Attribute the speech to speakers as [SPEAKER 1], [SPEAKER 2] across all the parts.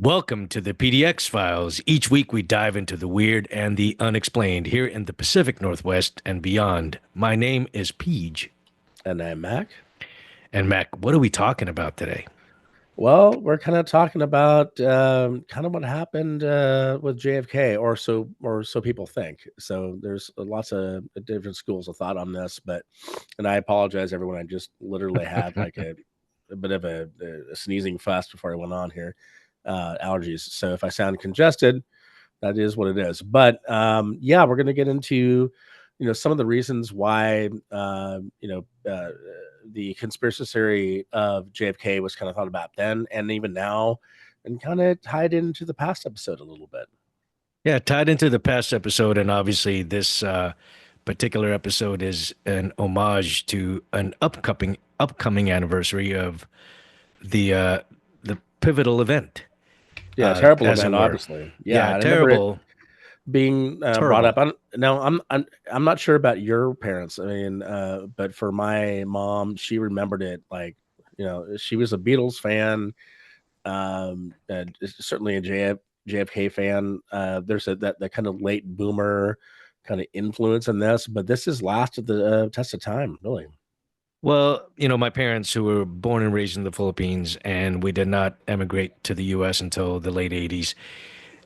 [SPEAKER 1] Welcome to the PDX files. Each week we dive into the weird and the unexplained here in the Pacific Northwest and beyond. My name is Peej.
[SPEAKER 2] And I'm Mac.
[SPEAKER 1] And Mac, what are we talking about today?
[SPEAKER 2] Well, we're kind of talking about kind of what happened with JFK, or so people think. So there's lots of different schools of thought on this, and I apologize, everyone. I just literally had like a bit of a sneezing fest before I went on here, allergies. So if I sound congested, that is what it is. But yeah, we're going to get into some of the reasons why the conspiracy theory of JFK was kind of thought about then and even now, and kind of tied into the past episode a little bit.
[SPEAKER 1] Yeah, tied into the past episode, and obviously this particular episode is an homage to an upcoming anniversary of the pivotal event,
[SPEAKER 2] Yeah, terrible
[SPEAKER 1] as it
[SPEAKER 2] event,
[SPEAKER 1] were.
[SPEAKER 2] obviously. Yeah,
[SPEAKER 1] Yeah,
[SPEAKER 2] I remember it
[SPEAKER 1] terrible,
[SPEAKER 2] being brought
[SPEAKER 1] terrible.
[SPEAKER 2] up. I'm not sure about your parents. I mean, but for my mom, she remembered it like she was a Beatles fan, and certainly a JFK fan. There's that kind of late boomer kind of influence in this, but this has lasted the test of time, really.
[SPEAKER 1] Well, my parents who were born and raised in the Philippines, and we did not emigrate to the U.S. until the late 80s.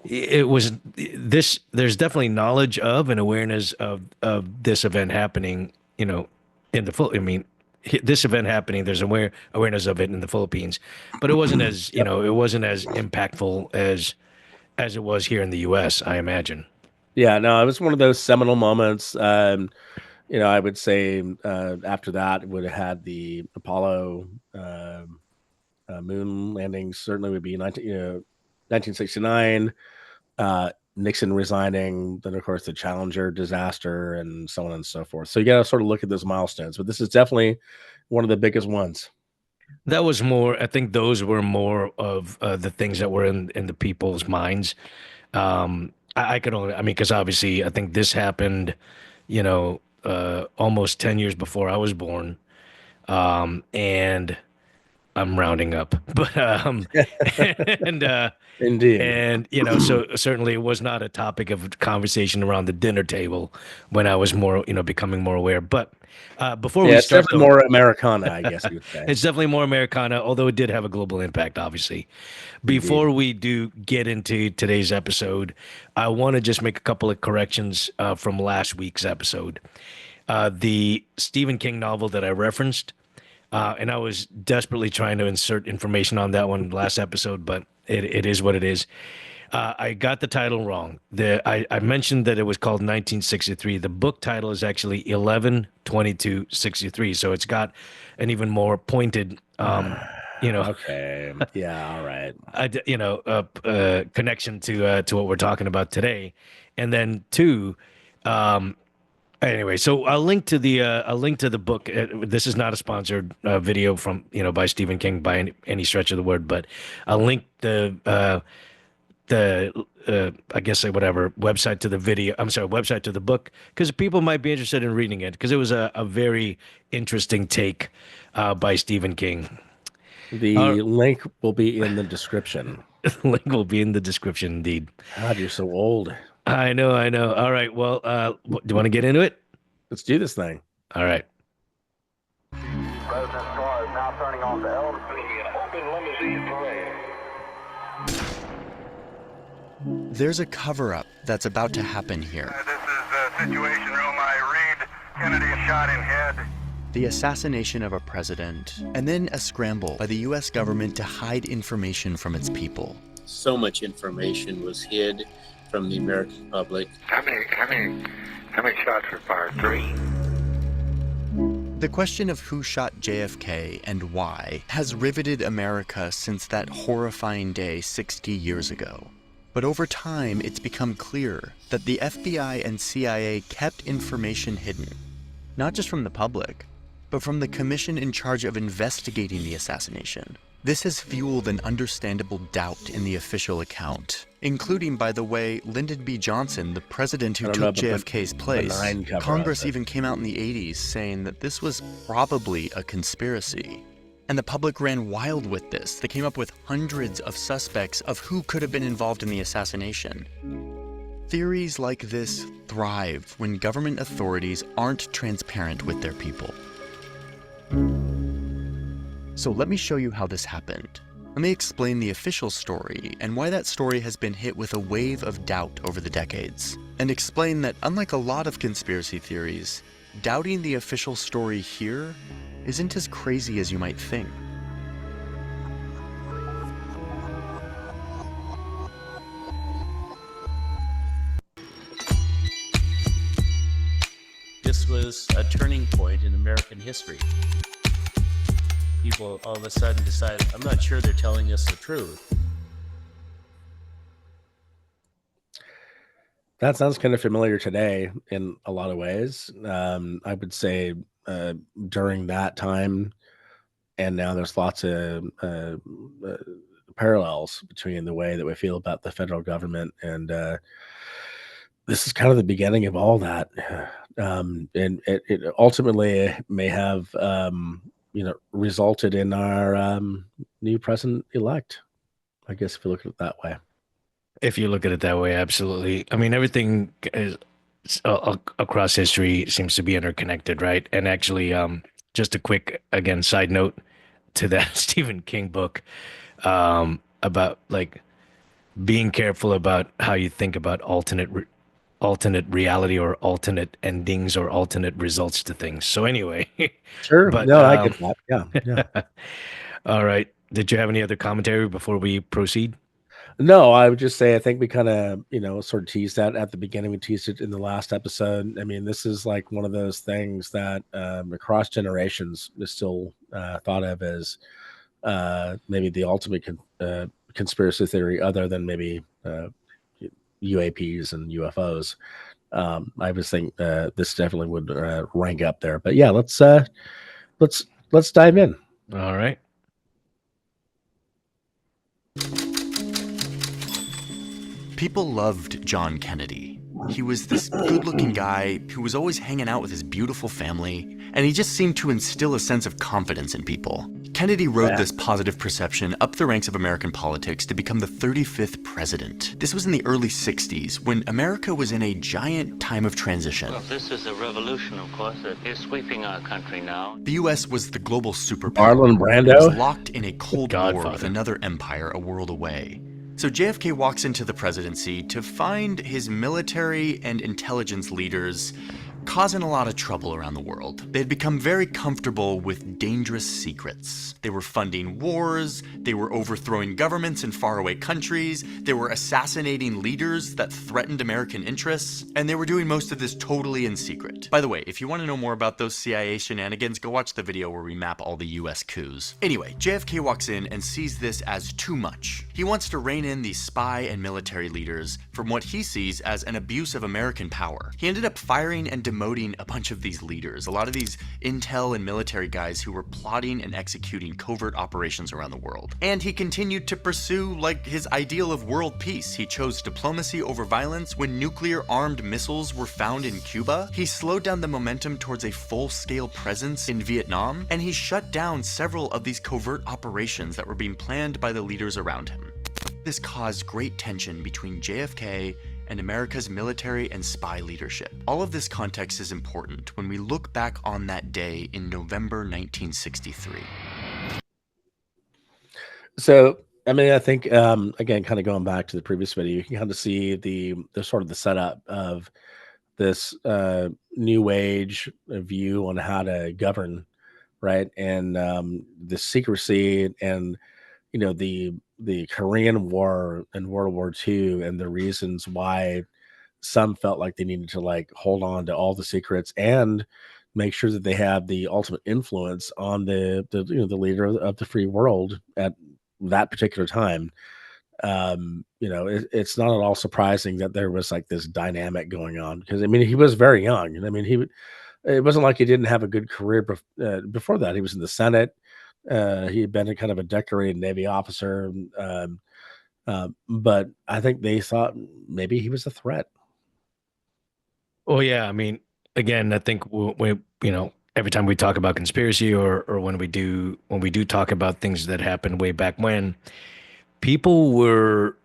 [SPEAKER 1] It was this, there's definitely knowledge of and awareness of this event happening, in the full, I mean, this event happening, there's awareness of it in the Philippines, but it wasn't as,
[SPEAKER 2] Yep.
[SPEAKER 1] it wasn't as impactful as it was here in the U.S., I imagine.
[SPEAKER 2] Yeah, no, it was one of those seminal moments. I would say after that would have had the Apollo moon landing. Certainly would be 1969. Nixon resigning, then of course the Challenger disaster, and so on and so forth. So you got to sort of look at those milestones, but this is definitely one of the biggest ones.
[SPEAKER 1] That was more, I think those were more of the things that were in the people's minds. I could only, I mean, because obviously I think this happened, almost 10 years before I was born. And I'm rounding up, but, and,
[SPEAKER 2] Indeed.
[SPEAKER 1] so certainly it was not a topic of conversation around the dinner table when I was more, becoming more aware. But before
[SPEAKER 2] Yeah,
[SPEAKER 1] we
[SPEAKER 2] it's
[SPEAKER 1] start,
[SPEAKER 2] definitely
[SPEAKER 1] though,
[SPEAKER 2] more Americana, I guess you would say.
[SPEAKER 1] it's definitely more Americana, although it did have a global impact, obviously.
[SPEAKER 2] Indeed.
[SPEAKER 1] Before we do get into today's episode, I want to just make a couple of corrections from last week's episode. The Stephen King novel that I referenced, and I was desperately trying to insert information on that one last episode, but it is what it is. I got the title wrong. I mentioned that it was called 1963. The book title is actually 11/22/63. So it's got an even more pointed, you know,
[SPEAKER 2] Okay. Yeah. All right.
[SPEAKER 1] connection to what we're talking about today. And then two, um, anyway, so I'll link to the book. This is not a sponsored video from by Stephen King by any stretch of the word, but I'll link the I guess say whatever website to the video. I'm sorry, website to the book because people might be interested in reading it because it was a very interesting take by Stephen King. Our
[SPEAKER 2] The link will be in the description.
[SPEAKER 1] link will be in the description. Indeed.
[SPEAKER 2] God, you're so old.
[SPEAKER 1] I know, I know. All right. Well, do you want to get into it?
[SPEAKER 2] Let's do this thing.
[SPEAKER 1] All right.
[SPEAKER 3] President's car is now turning onto Elm Street in open limousine parade.
[SPEAKER 4] There's a cover-up that's about to happen here.
[SPEAKER 3] This is Situation Room. I read Kennedy shot in head.
[SPEAKER 4] The assassination of a president, and then a scramble by the U.S. government to hide information from its people.
[SPEAKER 5] So much information was hid from the American public.
[SPEAKER 3] How many shots were fired? 3.
[SPEAKER 4] The question of who shot JFK and why has riveted America since that horrifying day 60 years ago. But over time, it's become clear that the FBI and CIA kept information hidden, not just from the public, but from the commission in charge of investigating the assassination. This has fueled an understandable doubt in the official account, including, by the way, Lyndon B. Johnson, the president who took JFK's place. Congress even came out in the 80s saying that this was probably a conspiracy. And the public ran wild with this. They came up with hundreds of suspects of who could have been involved in the assassination. Theories like this thrive when government authorities aren't transparent with their people. So let me show you how this happened. Let me explain the official story and why that story has been hit with a wave of doubt over the decades. And explain that unlike a lot of conspiracy theories, doubting the official story here isn't as crazy as you might think.
[SPEAKER 6] This was a turning point in American history. People all of a sudden decided, I'm not sure they're telling us the truth.
[SPEAKER 2] That sounds kind of familiar today in a lot of ways. I would say during that time and now there's lots of parallels between the way that we feel about the federal government and this is kind of the beginning of all that. And it ultimately may have, resulted in our new president-elect, I guess, if you look at it that way.
[SPEAKER 1] If you look at it that way, absolutely. I mean, everything is, across history seems to be interconnected, right? And actually, just a quick, again, side note to that Stephen King book about like being careful about how you think about alternate reality or alternate endings or alternate results to things. So anyway,
[SPEAKER 2] Sure.
[SPEAKER 1] but
[SPEAKER 2] No, I get that. Yeah. Yeah.
[SPEAKER 1] all right. Did you have any other commentary before we proceed?
[SPEAKER 2] No, I would just say I think we kind of, sort of teased that at the beginning. We teased it in the last episode. I mean, this is like one of those things that across generations is still thought of as maybe the ultimate conspiracy theory, other than maybe UAPs and UFOs. I was think this definitely would rank up there. But yeah, let's dive in.
[SPEAKER 1] All right.
[SPEAKER 4] People loved John Kennedy. He was this good-looking guy who was always hanging out with his beautiful family, and he just seemed to instill a sense of confidence in people. Kennedy rode this positive perception up the ranks of American politics to become the 35th president. This was in the early 60s, when America was in a giant time of transition.
[SPEAKER 7] Well, this is a revolution, of course, that is sweeping our country now.
[SPEAKER 4] The U.S. was the global superpower.
[SPEAKER 2] Marlon
[SPEAKER 4] It was
[SPEAKER 2] Brando.
[SPEAKER 4] locked in a cold war
[SPEAKER 1] Godfather.
[SPEAKER 4] with another empire a world away. So JFK walks into the presidency to find his military and intelligence leaders causing a lot of trouble around the world. They had become very comfortable with dangerous secrets. They were funding wars, they were overthrowing governments in faraway countries, they were assassinating leaders that threatened American interests, and they were doing most of this totally in secret. By the way, if you want to know more about those CIA shenanigans, go watch the video where we map all the US coups. Anyway, JFK walks in and sees this as too much. He wants to rein in these spy and military leaders from what he sees as an abuse of American power. He ended up firing and demoting a bunch of these leaders, a lot of these intel and military guys who were plotting and executing covert operations around the world. And he continued to pursue like his ideal of world peace. He chose diplomacy over violence when nuclear armed missiles were found in Cuba. He slowed down the momentum towards a full-scale presence in Vietnam, and he shut down several of these covert operations that were being planned by the leaders around him. This caused great tension between JFK and America's military and spy leadership. All of this context is important when we look back on that day in November 1963.
[SPEAKER 2] So, I mean, I think again, kind of going back to the previous video, you can kind of see the sort of the setup of this new age view on how to govern, right? And the secrecy and the Korean War and World War II and the reasons why some felt like they needed to like hold on to all the secrets and make sure that they have the ultimate influence on the leader of the free world at that particular time. It's not at all surprising that there was like this dynamic going on, because I mean he was very young, and I mean it wasn't like he didn't have a good career before that. He was in the Senate. He had been a kind of a decorated Navy officer, but I think they thought maybe he was a threat.
[SPEAKER 1] Well, yeah. I mean, again, I think we every time we talk about conspiracy or when we do talk about things that happened way back when, people were,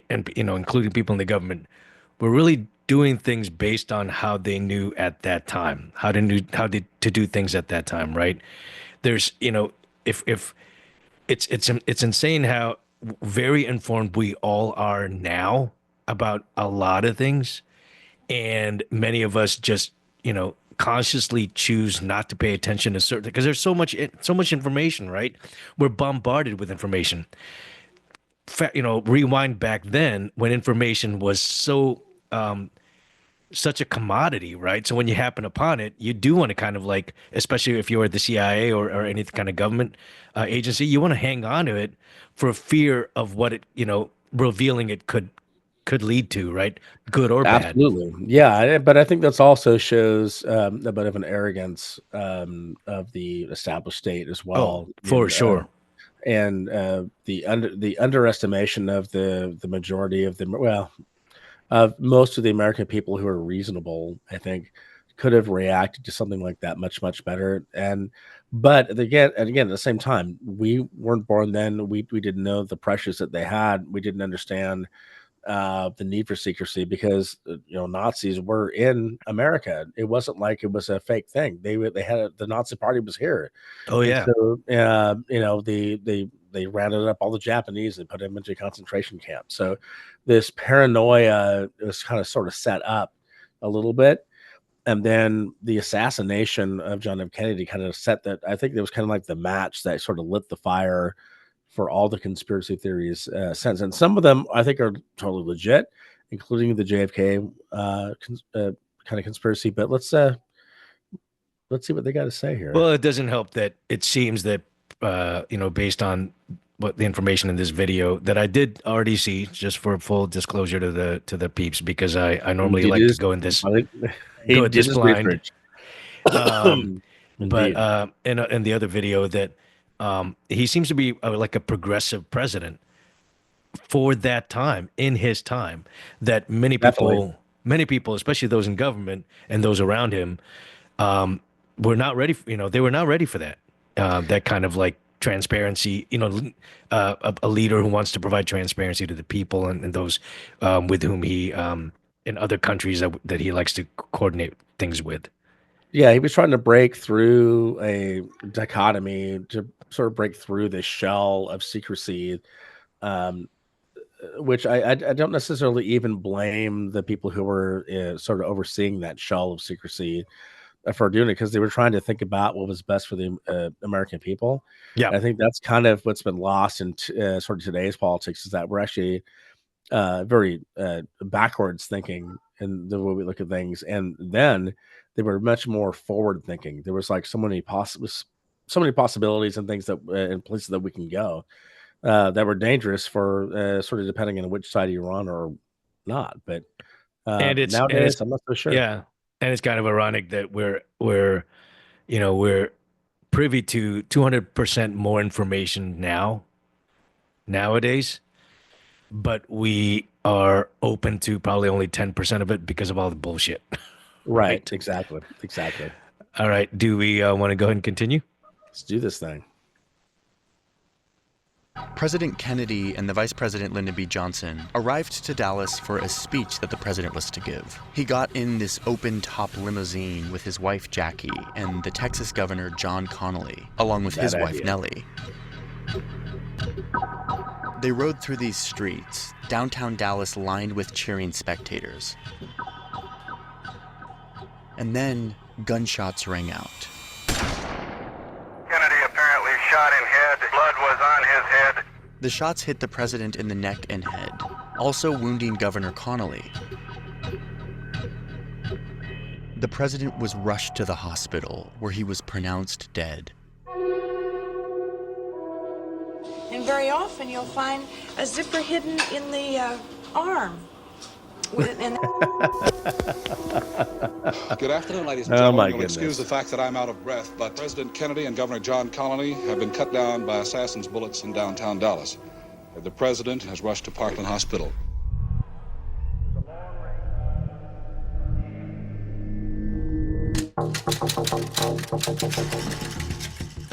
[SPEAKER 1] and including people in the government, were really doing things based on how they knew at that time, to do things at that time, right? There's, if it's insane how very informed we all are now about a lot of things, and many of us just consciously choose not to pay attention to certain, because there's so much information, right? We're bombarded with information. Rewind back then when information was such a commodity, right? So when you happen upon it, you do want to kind of like, especially if you're at the CIA or any kind of government agency, you want to hang on to it for fear of what it, revealing it could lead to, right? Good or bad.
[SPEAKER 2] Absolutely. Yeah, but I think that's also shows a bit of an arrogance of the established state as
[SPEAKER 1] Oh,
[SPEAKER 2] well.
[SPEAKER 1] for sure.
[SPEAKER 2] And the underestimation of the majority of of most of the American people who are reasonable, I think, could have reacted to something like that much better. But again, at the same time, we weren't born then. We didn't know the pressures that they had. We didn't understand the need for secrecy because Nazis were in America. It wasn't like it was a fake thing. The Nazi Party was here,
[SPEAKER 1] Oh
[SPEAKER 2] and
[SPEAKER 1] yeah.
[SPEAKER 2] so they rounded up all the Japanese and put them into concentration camps. So this paranoia was kind of sort of set up a little bit. And then the assassination of John F. Kennedy kind of set that. I think it was kind of like the match that sort of lit the fire for all the conspiracy theories since. And some of them I think are totally legit, including the JFK kind of conspiracy. But let's see what they got to say here.
[SPEAKER 1] Well, it doesn't help that it seems that based on what the information in this video that I did already see, just for full disclosure to the peeps, because I normally like to go in this
[SPEAKER 2] He
[SPEAKER 1] go at
[SPEAKER 2] did
[SPEAKER 1] this
[SPEAKER 2] his
[SPEAKER 1] blind.
[SPEAKER 2] research.
[SPEAKER 1] But in the other video that he seems to be like a progressive president for that time, in his time, that
[SPEAKER 2] Definitely.
[SPEAKER 1] many people, especially those in government and those around him, were not ready. They were not ready for that. That kind of like transparency. A leader who wants to provide transparency to the people and those with whom he in other countries that he likes to coordinate things with.
[SPEAKER 2] Yeah, he was trying to break through a dichotomy to sort of break through this shell of secrecy, um, which I don't necessarily even blame the people who were sort of overseeing that shell of secrecy for doing it, because they were trying to think about what was best for the American people.
[SPEAKER 1] Yeah.
[SPEAKER 2] And I think that's kind of what's been lost in sort of today's politics, is that we're actually very backwards thinking in the way we look at things. And then they were much more forward thinking. There was like so many possibilities and things that and places that we can go that were dangerous for sort of depending on which side you're on or not. But
[SPEAKER 1] And it's
[SPEAKER 2] nowadays, I'm not so sure.
[SPEAKER 1] yeah, and it's kind of ironic that we're privy to 200% more information nowadays, but we are open to probably only 10% of it because of all the bullshit.
[SPEAKER 2] Right. Exactly.
[SPEAKER 1] All right. Do we want to go ahead and continue?
[SPEAKER 2] Let's do this thing.
[SPEAKER 4] President Kennedy and the Vice President Lyndon B. Johnson arrived to Dallas for a speech that the president was to give. He got in this open-top limousine with his wife Jackie and the Texas governor John Connally, along with his wife Nellie. They rode through these streets, downtown Dallas lined with cheering spectators. And then gunshots rang out.
[SPEAKER 3] Kennedy apparently shot in head. Blood was on his head.
[SPEAKER 4] The shots hit the president in the neck and head, also wounding Governor Connally. The president was rushed to the hospital, where he was pronounced dead.
[SPEAKER 8] And very often you'll find a zipper hidden in the arm.
[SPEAKER 9] Good afternoon, ladies and
[SPEAKER 2] Oh,
[SPEAKER 9] gentlemen.
[SPEAKER 2] my
[SPEAKER 9] You'll
[SPEAKER 2] goodness.
[SPEAKER 9] excuse the fact that I'm out of breath, but President Kennedy and Governor John Connally have been cut down by assassins' bullets in downtown Dallas. The president has rushed to Parkland Hospital.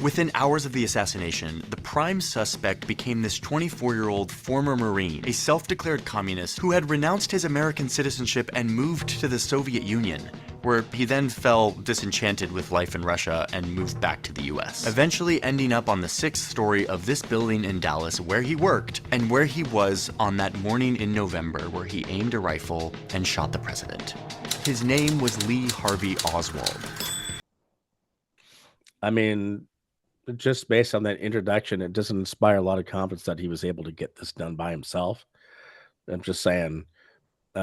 [SPEAKER 4] Within hours of the assassination, the prime suspect became this 24-year-old former Marine, a self-declared communist who had renounced his American citizenship and moved to the Soviet Union, where he then fell disenchanted with life in Russia and moved back to the US, eventually ending up on the 6th story of this building in Dallas where he worked and where he was on that morning in November where he aimed a rifle and shot the president. His name was Lee Harvey Oswald.
[SPEAKER 2] I mean, just based on that introduction, it doesn't inspire a lot of confidence that he was able to get this done by himself. I'm just saying, he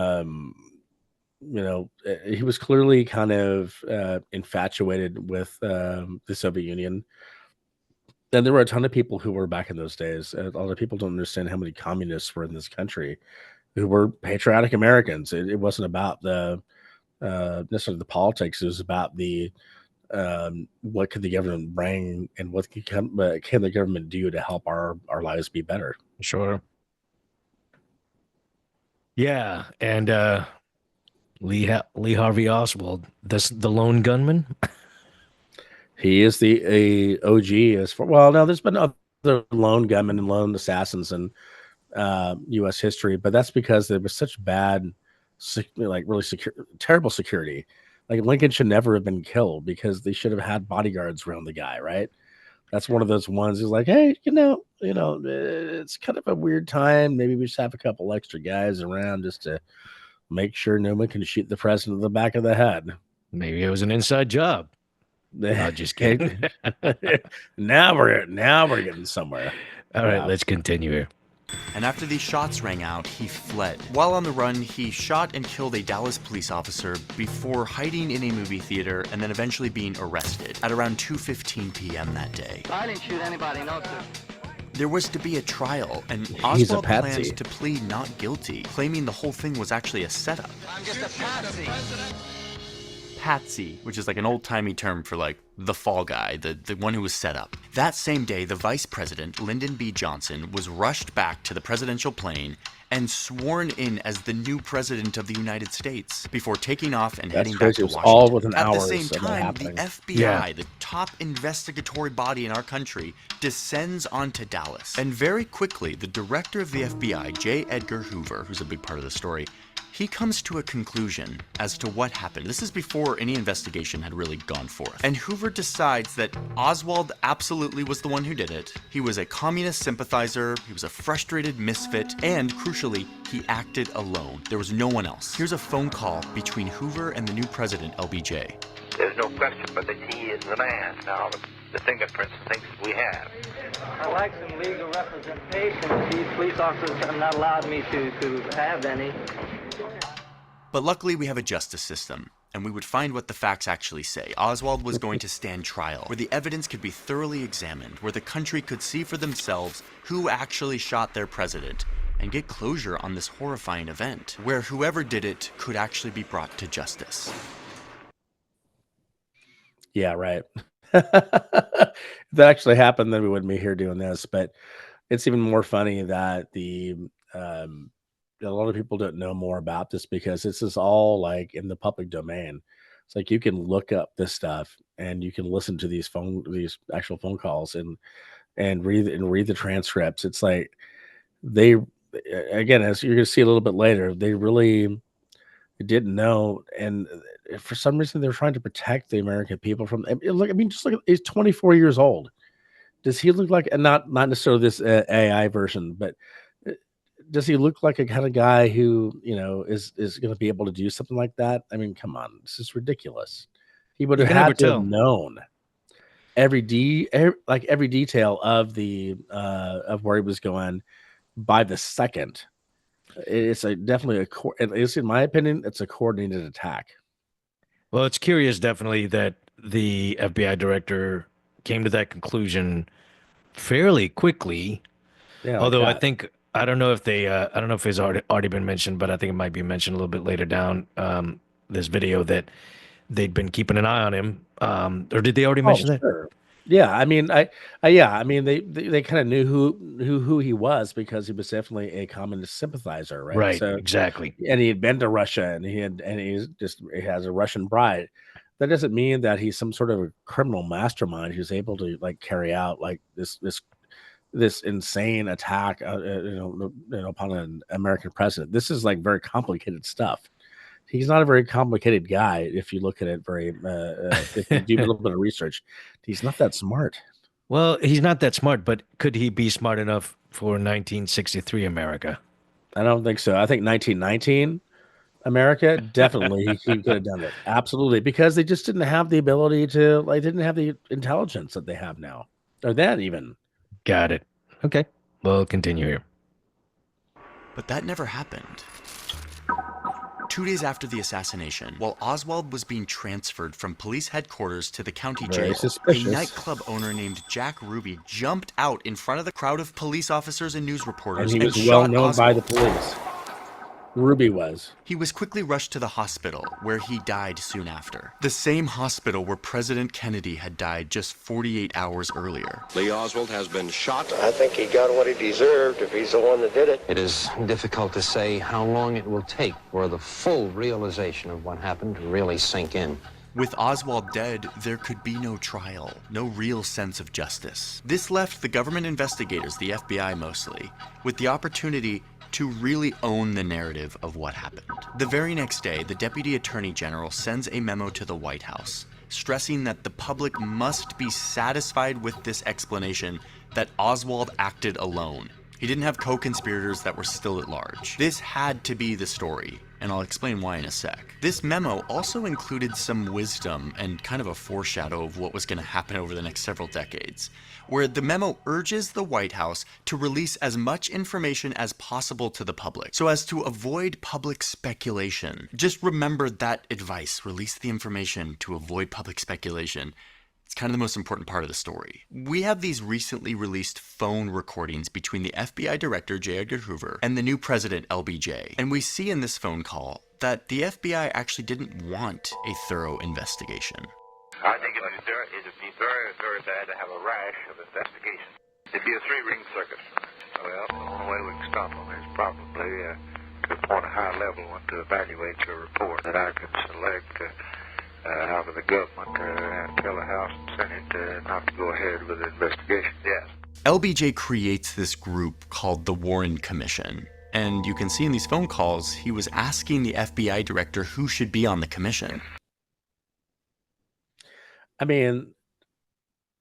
[SPEAKER 2] was clearly kind of infatuated with the Soviet Union. And there were a ton of people who were back in those days. A lot of people don't understand how many communists were in this country who were patriotic Americans. It wasn't about the necessarily the politics. It was about the what could the government bring and what can the government do to help our lives be better.
[SPEAKER 1] Sure. Yeah, and Lee Harvey Oswald, the lone gunman.
[SPEAKER 2] He is the OG as far. Well, no, there's been other lone gunmen and lone assassins in U.S. history, but that's because there was such bad, really terrible security. Like Lincoln should never have been killed because they should have had bodyguards around the guy, right? That's one of those ones who's like, hey, it's kind of a weird time. Maybe we should have a couple extra guys around just to make sure no one can shoot the president in the back of the head.
[SPEAKER 1] Maybe it was an inside job. No, just kidding.
[SPEAKER 2] now we're getting somewhere.
[SPEAKER 1] All right, let's continue here.
[SPEAKER 4] And after these shots rang out, he fled. While on the run, he shot and killed a Dallas police officer before hiding in a movie theater and then eventually being arrested at around 2:15 p.m. that day.
[SPEAKER 7] I didn't shoot anybody, no, sir.
[SPEAKER 4] There was to be a trial, and
[SPEAKER 2] He's a
[SPEAKER 4] Oswald
[SPEAKER 2] patsy.
[SPEAKER 4] planned to plead not guilty, claiming the whole thing was actually a setup.
[SPEAKER 7] I'm just a patsy.
[SPEAKER 4] Patsy, which is like an old-timey term for like the fall guy, the one who was set up. That same day, the vice president, Lyndon B. Johnson, was rushed back to the presidential plane and sworn in as the new president of the United States before taking off and heading back to Washington.
[SPEAKER 2] All within
[SPEAKER 4] At the
[SPEAKER 2] hours
[SPEAKER 4] same
[SPEAKER 2] of that
[SPEAKER 4] time, the
[SPEAKER 2] happening.
[SPEAKER 4] FBI, the top investigatory body in our country, descends onto Dallas. And very quickly, the director of the FBI, J. Edgar Hoover, who's a big part of the story, he comes to a conclusion as to what happened. This is before any investigation had really gone forth. And Hoover decides that Oswald absolutely was the one who did it. He was a communist sympathizer, he was a frustrated misfit, and crucially, he acted alone. There was no one else. Here's a phone call between Hoover and the new president, LBJ.
[SPEAKER 3] There's no question but that he is the man. Now, the fingerprints and things we have.
[SPEAKER 10] I'd like some legal representation. These police officers have not allowed me to have any.
[SPEAKER 4] But luckily we have a justice system, and we would find what the facts actually say. Oswald was going to stand trial, where the evidence could be thoroughly examined, where the country could see for themselves who actually shot their president, and get closure on this horrifying event, where whoever did it could actually be brought to justice.
[SPEAKER 2] Yeah, right. If that actually happened, then we wouldn't be here doing this. But it's even more funny that a lot of people don't know more about this because this is all like in the public domain. It's like you can look up this stuff and you can listen to these actual phone calls and read the transcripts. It's like they, again, as you're going to see a little bit later, they really didn't know, and for some reason they're trying to protect the American people from. Just look. He's 24 years old. Does he look like, and not necessarily this AI version, but does he look like a kind of guy who is going to be able to do something like that? I mean, come on, this is ridiculous. He would have had to have known every detail of the of where he was going by the second. It's definitely at least in my opinion, it's a coordinated attack.
[SPEAKER 1] Well, it's curious, definitely, that the FBI director came to that conclusion fairly quickly.
[SPEAKER 2] Yeah,
[SPEAKER 1] although I don't know if it's already been mentioned, but I think it might be mentioned a little bit later down this video that they'd been keeping an eye on him. Or did they already mention that?
[SPEAKER 2] Sure. Yeah, I mean, they kind of knew who he was because he was definitely a communist sympathizer, right?
[SPEAKER 1] Right,
[SPEAKER 2] So
[SPEAKER 1] exactly.
[SPEAKER 2] and he had been to Russia, and he has a Russian bride. that doesn't mean that he's some sort of a criminal mastermind who's able to like carry out like this insane attack, upon an American president. This is like very complicated stuff. He's not a very complicated guy if you look at it if you do a little bit of research. He's not that smart.
[SPEAKER 1] Well, he's not that smart, but could he be smart enough for 1963 America?
[SPEAKER 2] I don't think so. I think 1919 America, definitely he could have done it. Absolutely. Because they just didn't have the ability to, like, didn't have the intelligence that they have now. Or that even.
[SPEAKER 1] Got it. Okay. We'll continue here.
[SPEAKER 4] But that never happened. 2 days after the assassination, while Oswald was being transferred from police headquarters to the county
[SPEAKER 2] Very
[SPEAKER 4] jail,
[SPEAKER 2] suspicious.
[SPEAKER 4] a nightclub owner named Jack Ruby jumped out in front of the crowd of police officers and news reporters
[SPEAKER 2] And he was
[SPEAKER 4] shot
[SPEAKER 2] well known
[SPEAKER 4] Oswald.
[SPEAKER 2] by the police. Ruby was.
[SPEAKER 4] He was quickly rushed to the hospital, where he died soon after. The same hospital where President Kennedy had died just 48 hours earlier.
[SPEAKER 3] Lee Oswald has been shot.
[SPEAKER 11] I think he got what he deserved if he's the one that did it.
[SPEAKER 12] It is difficult to say how long it will take for the full realization of what happened to really sink in.
[SPEAKER 4] With Oswald dead, there could be no trial, no real sense of justice. This left the government investigators, the FBI mostly, with the opportunity to really own the narrative of what happened. The very next day, the Deputy Attorney General sends a memo to the White House, stressing that the public must be satisfied with this explanation that Oswald acted alone. He didn't have co-conspirators that were still at large. This had to be the story, and I'll explain why in a sec. This memo also included some wisdom and kind of a foreshadow of what was going to happen over the next several decades, where the memo urges the White House to release as much information as possible to the public, so as to avoid public speculation. Just remember that advice, release the information to avoid public speculation. It's kind of the most important part of the story. We have these recently released phone recordings between the FBI director, J. Edgar Hoover, and the new president, LBJ. And we see in this phone call that the FBI actually didn't want a thorough investigation.
[SPEAKER 3] I think it'd be very, very bad to have a rash of investigation. It'd be a three-ring circus. Well, the only way we can stop them is probably to appoint a high-level one to evaluate your report that I could select out of the government and tell the House and Senate not to go ahead with the investigation. Yes.
[SPEAKER 4] LBJ creates this group called the Warren Commission. And you can see in these phone calls, he was asking the FBI director who should be on the commission.
[SPEAKER 2] I mean,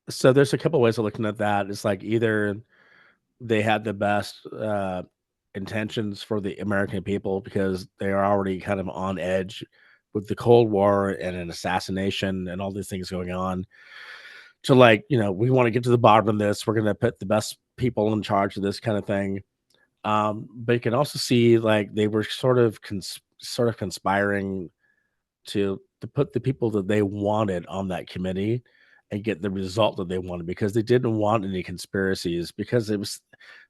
[SPEAKER 2] so there's a couple ways of looking at that. It's like either they had the best intentions for the American people because they are already kind of on edge with the Cold War and an assassination and all these things going on, to like, we want to get to the bottom of this. We're going to put the best people in charge of this kind of thing. But you can also see like they were sort of conspiring to put the people that they wanted on that committee and get the result that they wanted, because they didn't want any conspiracies, because it was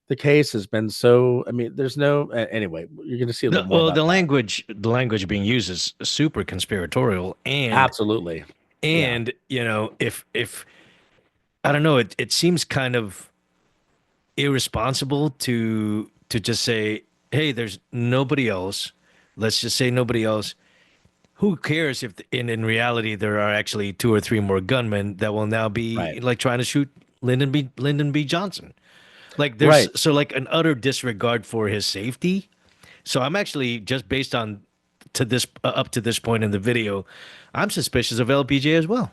[SPEAKER 2] the case has been so, I mean, there's no, anyway, you're going to see a little more.
[SPEAKER 1] Well, the language being used is super conspiratorial, and
[SPEAKER 2] absolutely.
[SPEAKER 1] And, if I don't know, it seems kind of irresponsible to just say, hey, there's nobody else. Let's just say nobody else. Who cares if in reality there are actually 2 or 3 more gunmen that will now be like trying to shoot Lyndon B. Johnson. Like there's so like an utter disregard for his safety. So I'm actually just based on up to this point in the video, I'm suspicious of LBJ as well.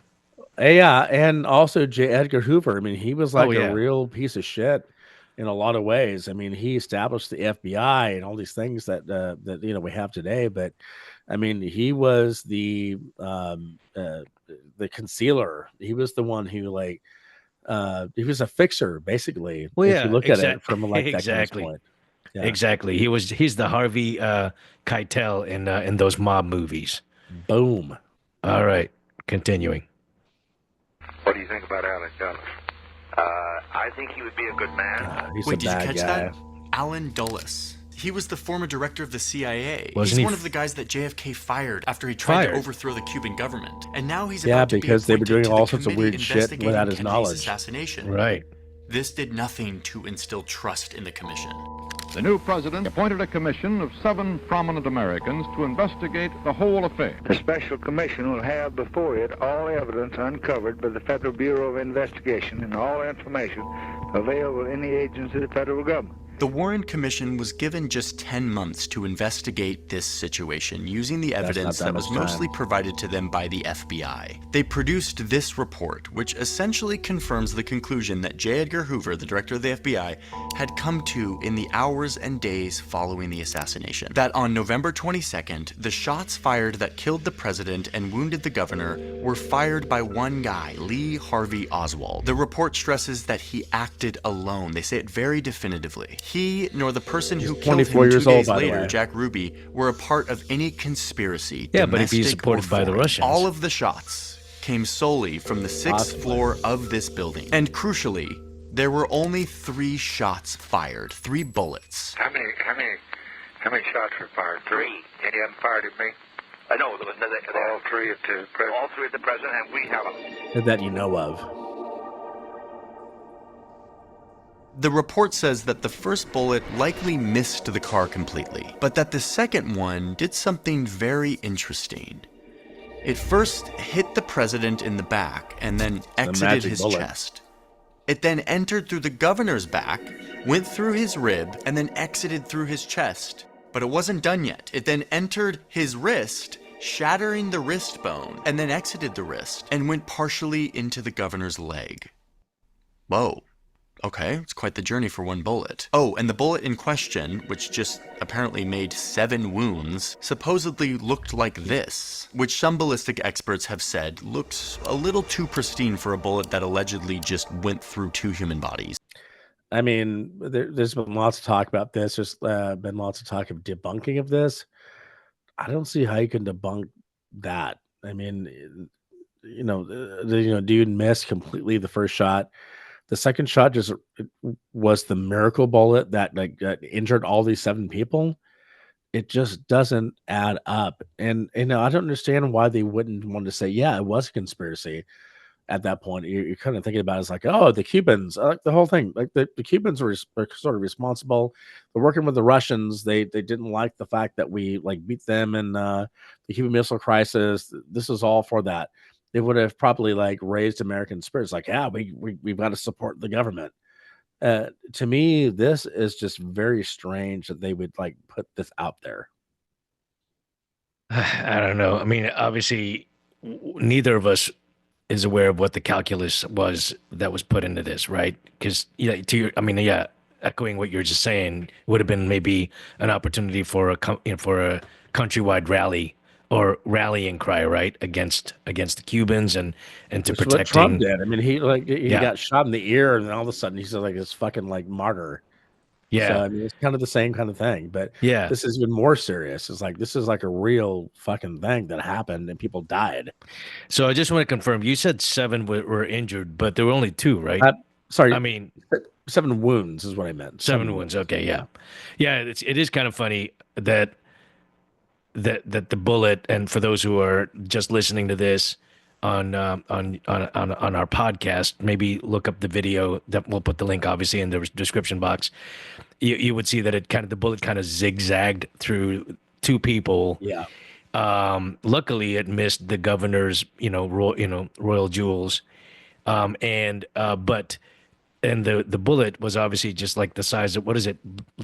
[SPEAKER 2] Yeah, and also J. Edgar Hoover. I mean, he was like a real piece of shit in a lot of ways. I mean, he established the FBI and all these things that we have today. But I mean, he was the concealer. He was the one who he was a fixer, basically.
[SPEAKER 1] Well,
[SPEAKER 2] if you look at it from like that kind of point. Yeah.
[SPEAKER 1] Exactly. He's the Harvey Keitel in those mob movies.
[SPEAKER 2] Boom.
[SPEAKER 1] All right. Continuing.
[SPEAKER 3] What do you think about Allen Dulles? I think he would be a good man.
[SPEAKER 2] He's
[SPEAKER 4] Wait,
[SPEAKER 2] a
[SPEAKER 4] did you
[SPEAKER 2] bad
[SPEAKER 4] catch
[SPEAKER 2] guy.
[SPEAKER 4] that? Allen Dulles. He was the former director of the CIA.
[SPEAKER 1] Wasn't
[SPEAKER 4] he's
[SPEAKER 1] he
[SPEAKER 4] one of the guys that JFK fired after he tried to overthrow the Cuban government. And now he's about to be
[SPEAKER 2] because they were
[SPEAKER 4] appointed
[SPEAKER 2] doing
[SPEAKER 4] to
[SPEAKER 2] all
[SPEAKER 4] the
[SPEAKER 2] sorts of
[SPEAKER 4] committee
[SPEAKER 2] weird shit
[SPEAKER 4] investigating
[SPEAKER 2] without his
[SPEAKER 4] Kennedy's
[SPEAKER 2] knowledge.
[SPEAKER 4] assassination.
[SPEAKER 1] Right.
[SPEAKER 4] This did nothing to instill trust in the commission.
[SPEAKER 13] The new president appointed a commission of 7 prominent Americans to investigate the whole affair.
[SPEAKER 3] The special commission will have before it all evidence uncovered by the Federal Bureau of Investigation and all information available in the agency of the federal government.
[SPEAKER 4] The Warren Commission was given just 10 months to investigate this situation using the evidence that was mostly provided to them by the FBI. They produced this report, which essentially confirms the conclusion that J. Edgar Hoover, the director of the FBI, had come to in the hours and days following the assassination. That on November 22nd, the shots fired that killed the president and wounded the governor were fired by one guy, Lee Harvey Oswald. The report stresses that he acted alone. They say it very definitively. He, nor the person who killed him 2 days later, Jack Ruby, were a part of any conspiracy.
[SPEAKER 1] Yeah, but if he's supported by the Russians.
[SPEAKER 4] All of the shots came solely from the 6th floor of this building. And crucially, there were only 3 shots fired, 3 bullets.
[SPEAKER 3] How many shots were fired? 3. Any of them fired at me? No, there was all 3 at the president. All 3 at the president, and we have them.
[SPEAKER 2] That you know of.
[SPEAKER 4] The report says that the first bullet likely missed the car completely, but that the second one did something very interesting. It first hit the president in the back and then exited his chest. It then entered through the governor's back, went through his rib, and then exited through his chest. But it wasn't done yet. It then entered his wrist, shattering the wrist bone, and then exited the wrist and went partially into the governor's leg. Whoa. Okay, it's quite the journey for one bullet. Oh, and the bullet in question, which just apparently made 7 wounds, supposedly looked like this, which some ballistic experts have said looks a little too pristine for a bullet that allegedly just went through 2 human bodies.
[SPEAKER 2] I mean, there's been lots of talk about this. There's been lots of talk of debunking of this. I don't see how you can debunk that. I mean, dude missed completely the first shot. The second shot just was the miracle bullet that injured all these 7 people. It just doesn't add up. And I don't understand why they wouldn't want to say, yeah, it was a conspiracy. At that point, you're kind of thinking about it as like, oh, the Cubans, like the whole thing, like the Cubans were sort of responsible. They're working with the Russians. They didn't like the fact that we beat them in the Cuban Missile Crisis. This is all for that. They would have probably raised American spirits, yeah, we've got to support the government. To me, this is just very strange that they would put this out there.
[SPEAKER 1] I don't know. I mean, obviously, neither of us is aware of what the calculus was that was put into this, right? Because echoing what you're just saying, would have been maybe an opportunity for a countrywide rally or rallying cry, right, against the Cubans and to protecting. What
[SPEAKER 2] Trump did. I mean, he got shot in the ear, and then all of a sudden he's this fucking martyr.
[SPEAKER 1] Yeah,
[SPEAKER 2] so, I mean, it's kind of the same kind of thing, but
[SPEAKER 1] yeah,
[SPEAKER 2] this is even more serious. It's this is a real fucking thing that happened, and people died.
[SPEAKER 1] So I just want to confirm, you said 7 were injured, but there were only 2, right?
[SPEAKER 2] Sorry,
[SPEAKER 1] I mean
[SPEAKER 2] 7 wounds is what I meant.
[SPEAKER 1] 7 wounds. Okay, yeah. It is kind of funny that the bullet, and for those who are just listening to this on our podcast, maybe look up the video that we'll put the link obviously in the description box. You would see that the bullet kind of zigzagged through 2 people.
[SPEAKER 2] Yeah.
[SPEAKER 1] Luckily it missed the governor's royal jewels, but the bullet was obviously just the size of, what is it,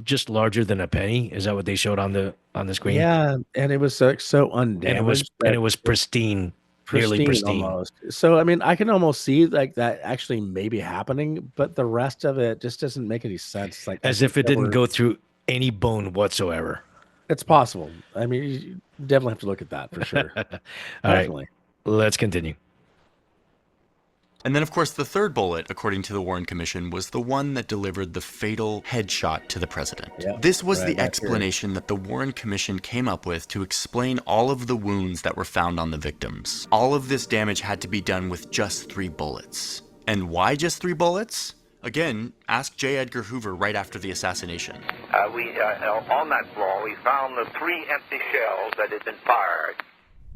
[SPEAKER 1] just larger than a penny? Is that what they showed on the screen?
[SPEAKER 2] Yeah, and it was so undamaged.
[SPEAKER 1] And it was pristine, nearly pristine.
[SPEAKER 2] Almost. So I mean, I can almost see that actually maybe happening, but the rest of it just doesn't make any sense.
[SPEAKER 1] As if it didn't go through any bone whatsoever.
[SPEAKER 2] It's possible. I mean, you definitely have to look at that for sure.
[SPEAKER 1] All right, let's continue.
[SPEAKER 4] And then, of course, the third bullet, according to the Warren Commission, was the one that delivered the fatal headshot to the president.
[SPEAKER 2] Yeah,
[SPEAKER 4] this was the explanation that the Warren Commission came up with to explain all of the wounds that were found on the victims. All of this damage had to be done with just 3 bullets. And why just 3 bullets? Again, ask J. Edgar Hoover right after the assassination.
[SPEAKER 3] On that floor, we found the 3 empty shells that had been fired.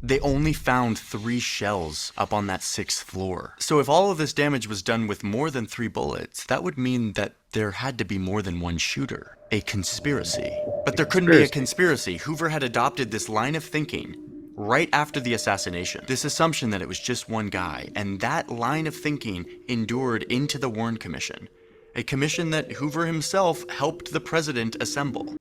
[SPEAKER 4] They only found 3 shells up on that 6th floor. So if all of this damage was done with more than 3 bullets, that would mean that there had to be more than one shooter. A conspiracy. But there couldn't be a conspiracy. Hoover had adopted this line of thinking right after the assassination. This assumption that it was just one guy. And that line of thinking endured into the Warren Commission. A commission that Hoover himself helped the president assemble.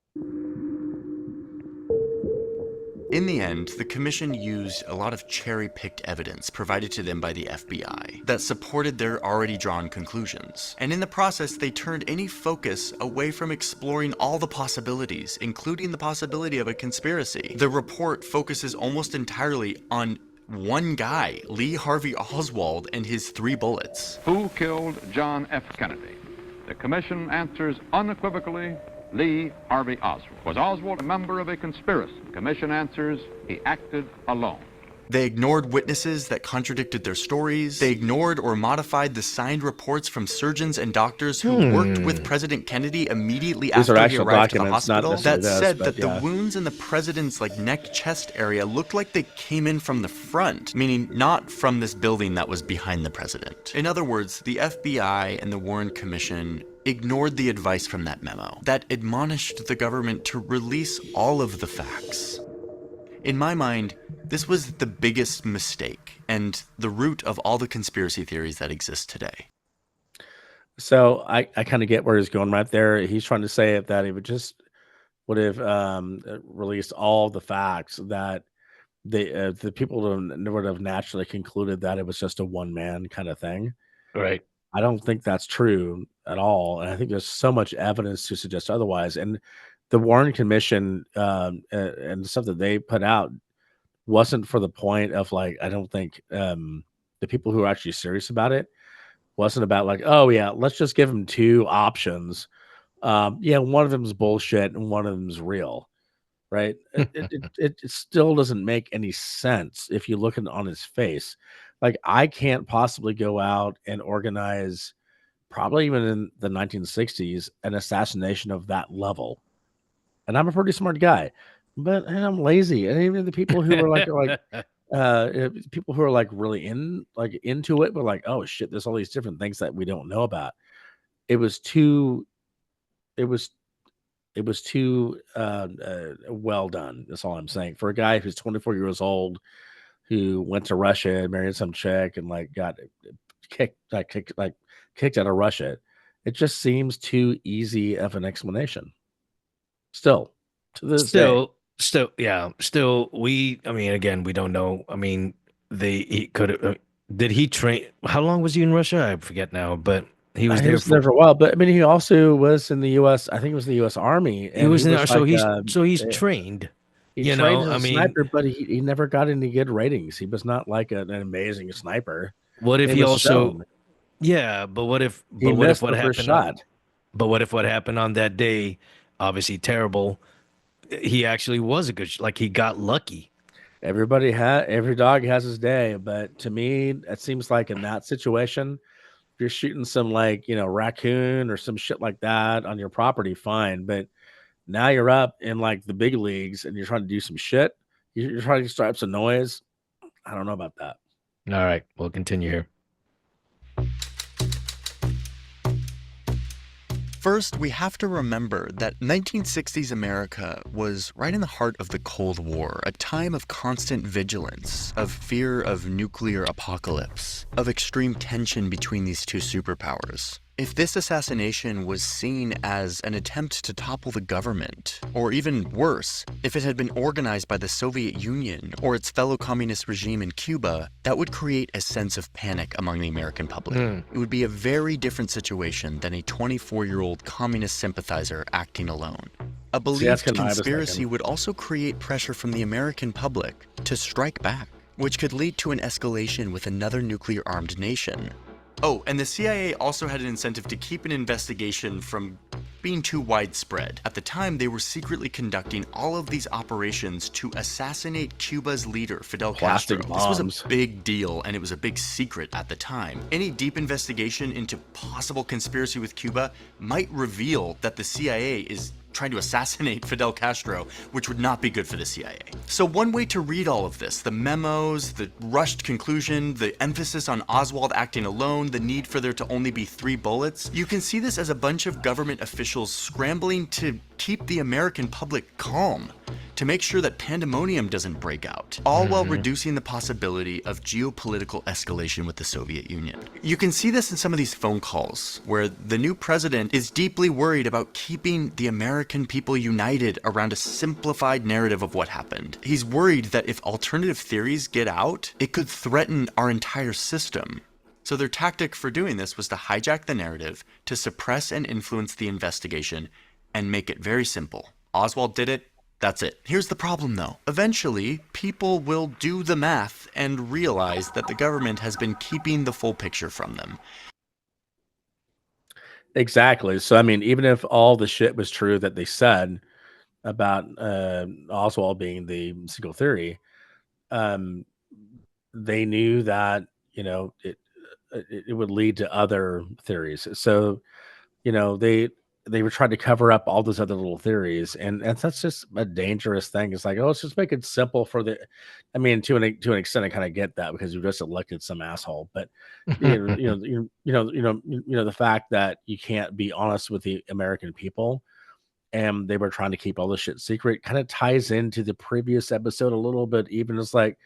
[SPEAKER 4] In the end, the commission used a lot of cherry-picked evidence provided to them by the FBI that supported their already drawn conclusions. And in the process, they turned any focus away from exploring all the possibilities, including the possibility of a conspiracy. The report focuses almost entirely on one guy, Lee Harvey Oswald, and his 3 bullets.
[SPEAKER 13] Who killed John F. Kennedy? The commission answers unequivocally, Lee Harvey Oswald. Was Oswald a member of a conspiracy? The commission answers, he acted alone.
[SPEAKER 4] They ignored witnesses that contradicted their stories. They ignored or modified the signed reports from surgeons and doctors who worked with President Kennedy immediately after he arrived at the hospital that said that the wounds in the president's neck-chest area looked like they came in from the front, meaning not from this building that was behind the president. In other words, the FBI and the Warren Commission ignored the advice from that memo that admonished the government to release all of the facts. In my mind, this was the biggest mistake and the root of all the conspiracy theories that exist today.
[SPEAKER 2] So I kind of get where he's going right there. He's trying to say that he would have released all the facts, that the people would have naturally concluded that it was just a one-man kind of thing.
[SPEAKER 1] Right.
[SPEAKER 2] I don't think that's true at all. And I think there's so much evidence to suggest otherwise. And the Warren Commission and stuff that they put out wasn't for the point of I don't think the people who are actually serious about it wasn't about oh yeah, let's just give them 2 options. Yeah, one of them is bullshit and one of them is real, right? It still doesn't make any sense if you look on his face. I can't possibly go out and organize, probably even in the 1960s, an assassination of that level. And I'm a pretty smart guy, but I'm lazy. And even the people who are people who are really into it, but oh shit, there's all these different things that we don't know about. It was too well done. That's all I'm saying. For a guy who's 24 years old, who went to Russia and married some chick and got kicked out of Russia, it just seems too easy of an explanation. Still, to this day.
[SPEAKER 1] Again, we don't know. I mean, he could have. Did he train? How long was he in Russia? I forget now, but he was there
[SPEAKER 2] for a while. But I mean, he also was in the U.S. I think it was the U.S. Army. And
[SPEAKER 1] he was in there, so he's trained.
[SPEAKER 2] He trained as a sniper, but he never got any good ratings. He was not an amazing sniper.
[SPEAKER 1] What if he also? Yeah, but what if?
[SPEAKER 2] But what if what happened?
[SPEAKER 1] But what if what happened on that day? Obviously terrible. He actually was a good. He got lucky.
[SPEAKER 2] Every dog has his day, but to me, it seems like in that situation, if you're shooting some raccoon or some shit like that on your property, fine. But now you're up in the big leagues and you're trying to do some shit. You're trying to start up some noise. I don't know about that.
[SPEAKER 1] All right, we'll continue here.
[SPEAKER 4] First, we have to remember that 1960s America was right in the heart of the Cold War, a time of constant vigilance, of fear of nuclear apocalypse, of extreme tension between these 2 superpowers. If this assassination was seen as an attempt to topple the government, or even worse, if it had been organized by the Soviet Union or its fellow communist regime in Cuba, that would create a sense of panic among the American public. It would be a very different situation than a 24-year-old communist sympathizer acting alone. A believed conspiracy would also create pressure from the American public to strike back, which could lead to an escalation with another nuclear-armed nation. Oh, and the CIA also had an incentive to keep an investigation from being too widespread. At the time, they were secretly conducting all of these operations to assassinate Cuba's leader, Fidel Castro. This was a big deal, and it was a big secret at the time. Any deep investigation into possible conspiracy with Cuba might reveal that the CIA is trying to assassinate Fidel Castro, which would not be good for the CIA. So one way to read all of this, the memos, the rushed conclusion, the emphasis on Oswald acting alone, the need for there to only be 3 bullets, you can see this as a bunch of government officials scrambling to keep the American public calm, to make sure that pandemonium doesn't break out, all while reducing the possibility of geopolitical escalation with the Soviet Union. You can see this in some of these phone calls, where the new president is deeply worried about keeping the American people united around a simplified narrative of what happened. He's worried that if alternative theories get out, it could threaten our entire system. So their tactic for doing this was to hijack the narrative, to suppress and influence the investigation, and make it very simple. Oswald did it. That's it. Here's the problem though. Eventually, people will do the math and realize that the government has been keeping the full picture from them.
[SPEAKER 2] Exactly. So, I mean, even if all the shit was true that they said about Oswald being the single theory, they knew that, you know, it would lead to other theories. So, you know, they were trying to cover up all those other little theories, and that's just a dangerous thing. It's like, oh, let's just make it simple for the. I mean, to an extent, I kind of get that because you just elected some asshole, but the fact that you can't be honest with the American people, and they were trying to keep all this shit secret, kind of ties into the previous episode a little bit. Even it's like,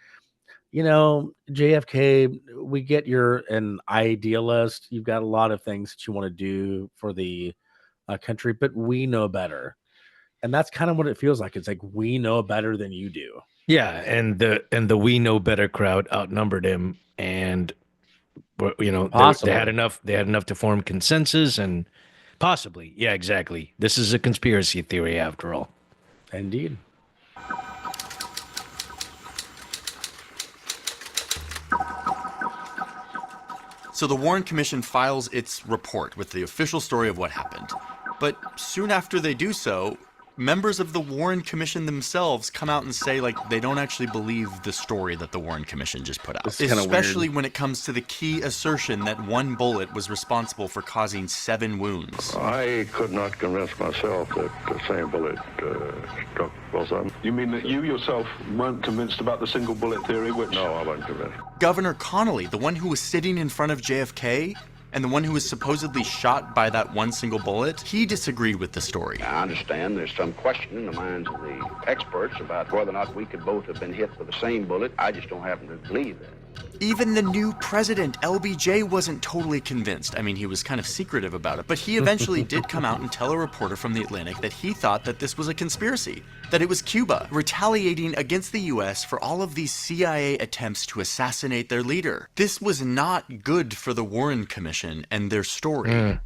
[SPEAKER 2] JFK, we get you're an idealist. You've got a lot of things that you want to do for the country, but we know better. And that's kind of what it feels like. It's like, we know better than you do.
[SPEAKER 1] Yeah. And the we know better crowd outnumbered him. And, they had enough to form consensus and possibly. Yeah, exactly. This is a conspiracy theory after all.
[SPEAKER 2] Indeed.
[SPEAKER 4] So the Warren Commission files its report with the official story of what happened. But soon after they do so, members of the Warren Commission themselves come out and say, like, they don't actually believe the story that the Warren Commission just put out. Especially when it comes to the key assertion that one bullet was responsible for causing 7 wounds.
[SPEAKER 3] I could not convince myself that the same bullet struck Wilson.
[SPEAKER 9] You mean that you yourself weren't convinced about the single bullet theory, which...
[SPEAKER 3] No, I wasn't convinced.
[SPEAKER 4] Governor Connolly, the one who was sitting in front of JFK, and the one who was supposedly shot by that one single bullet, he disagreed with the story.
[SPEAKER 14] I understand there's some question in the minds of the experts about whether or not we could both have been hit with the same bullet. I just don't happen to believe that.
[SPEAKER 4] Even the new president, LBJ, wasn't totally convinced. I mean, he was kind of secretive about it, but he eventually did come out and tell a reporter from The Atlantic that he thought that this was a conspiracy, that it was Cuba retaliating against the US for all of these CIA attempts to assassinate their leader. This was not good for the Warren Commission and their story.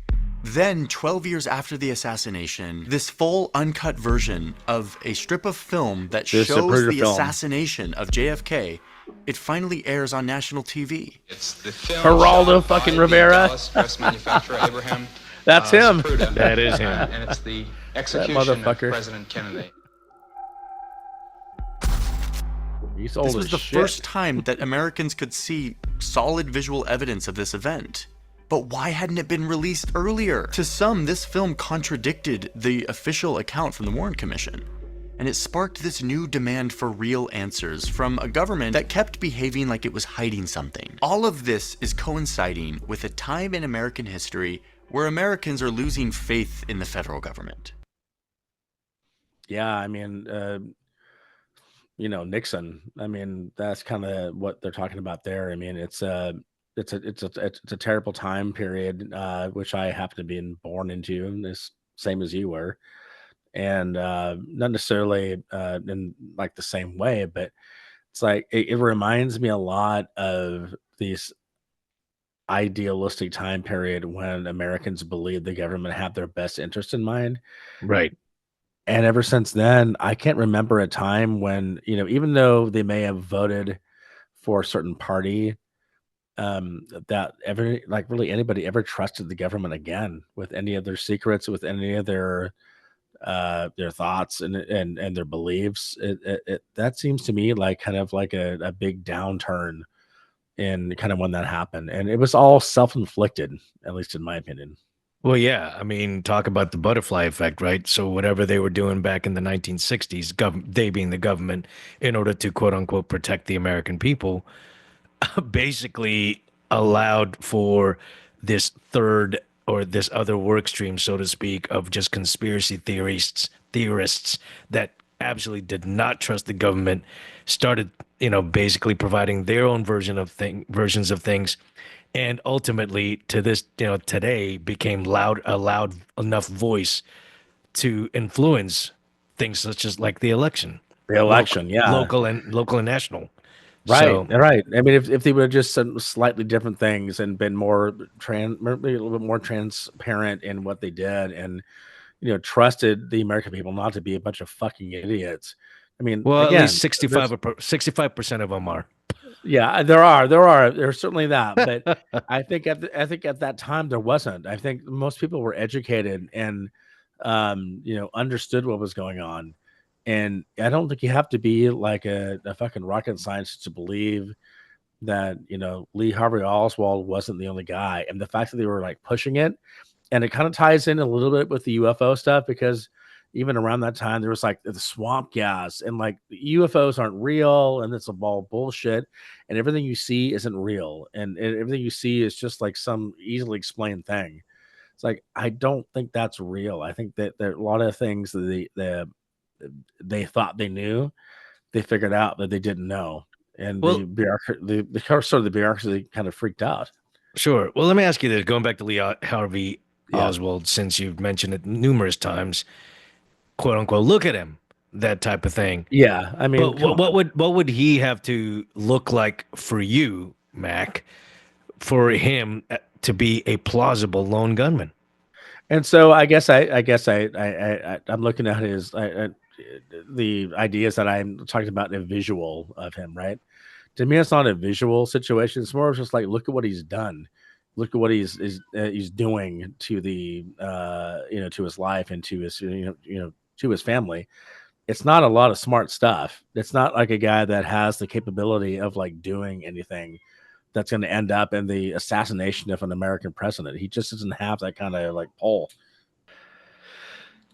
[SPEAKER 4] Then, 12 years after the assassination, this full uncut version of a strip of film that shows the assassination of JFK, it finally airs on national TV.
[SPEAKER 15] It's the film
[SPEAKER 2] Geraldo fucking Rivera.
[SPEAKER 15] Dress manufacturer Abraham.
[SPEAKER 2] That's him.
[SPEAKER 15] Zapruder.
[SPEAKER 1] That is him.
[SPEAKER 15] And it's the execution of President Kennedy.
[SPEAKER 2] He's old
[SPEAKER 4] this was
[SPEAKER 2] as
[SPEAKER 4] the
[SPEAKER 2] shit.
[SPEAKER 4] first time that Americans could see solid visual evidence of this event. But why hadn't it been released earlier? To some, this film contradicted the official account from the Warren Commission. And it sparked this new demand for real answers from a government that kept behaving like it was hiding something. All of this is coinciding with a time in American history where Americans are losing faith in the federal government.
[SPEAKER 2] Yeah, I mean, Nixon. I mean, that's kind of what they're talking about there. I mean, it's a terrible time period, which I happen to be born into, this same as you were. And not necessarily in like the same way, but it's like it reminds me a lot of these idealistic time period when Americans believed the government had their best interest in mind.
[SPEAKER 1] Right.
[SPEAKER 2] And ever since then, I can't remember a time when, even though they may have voted for a certain party, that really anybody ever trusted the government again with any of their secrets, with any of their thoughts and their beliefs. That seems to me like kind of like a big downturn in kind of when that happened, and it was all self-inflicted, at least in my opinion.
[SPEAKER 1] Well, yeah. I mean, talk about the butterfly effect, right? So whatever they were doing back in the 1960s, they being the government, in order to quote unquote protect the American people, basically allowed for this third or this other work stream, so to speak, of just conspiracy theorists that absolutely did not trust the government, started, basically providing their own versions of things, and ultimately to this, today became a loud enough voice to influence things such as like the election,
[SPEAKER 2] The election, yeah.
[SPEAKER 1] local and national.
[SPEAKER 2] Right,
[SPEAKER 1] So,
[SPEAKER 2] right. I mean, if they would have just said slightly different things and been more maybe a little bit more transparent in what they did, and trusted the American people not to be a bunch of fucking idiots. I mean,
[SPEAKER 1] well, at least
[SPEAKER 2] again,
[SPEAKER 1] 65% of them are.
[SPEAKER 2] yeah, there's certainly that, but I think at that time there wasn't. I think most people were educated and understood what was going on. And I don't think you have to be like a fucking rocket scientist to believe that, Lee Harvey Oswald wasn't the only guy. And the fact that they were like pushing it, and it kind of ties in a little bit with the UFO stuff, because even around that time there was like the swamp gas, and like the UFOs aren't real, and it's all bullshit, and everything you see isn't real, and everything you see is just like some easily explained thing. It's like, I don't think that's real. I think that there are a lot of things that they thought they knew, they figured out that they didn't know, and
[SPEAKER 1] Well,
[SPEAKER 2] the bureaucracy kind of freaked out.
[SPEAKER 1] sure. Well, let me ask you this: going back to Lee Harvey
[SPEAKER 2] Yeah.
[SPEAKER 1] Oswald, since you've mentioned it numerous times, quote unquote, look at him, that type of thing.
[SPEAKER 2] Yeah, I mean,
[SPEAKER 1] But
[SPEAKER 2] come on.
[SPEAKER 1] what would he have to look like for you, Mac, for him to be a plausible lone gunman?
[SPEAKER 2] And so I guess I'm looking at the ideas that I'm talking about in a visual of him, right? To me, it's not a visual situation. It's more of just like, look at what he's done, look at what he's doing to the to his life and to his to his family. It's not a lot of smart stuff. It's not like a guy that has the capability of like doing anything that's going to end up in the assassination of an American president. He just doesn't have that kind of like pull.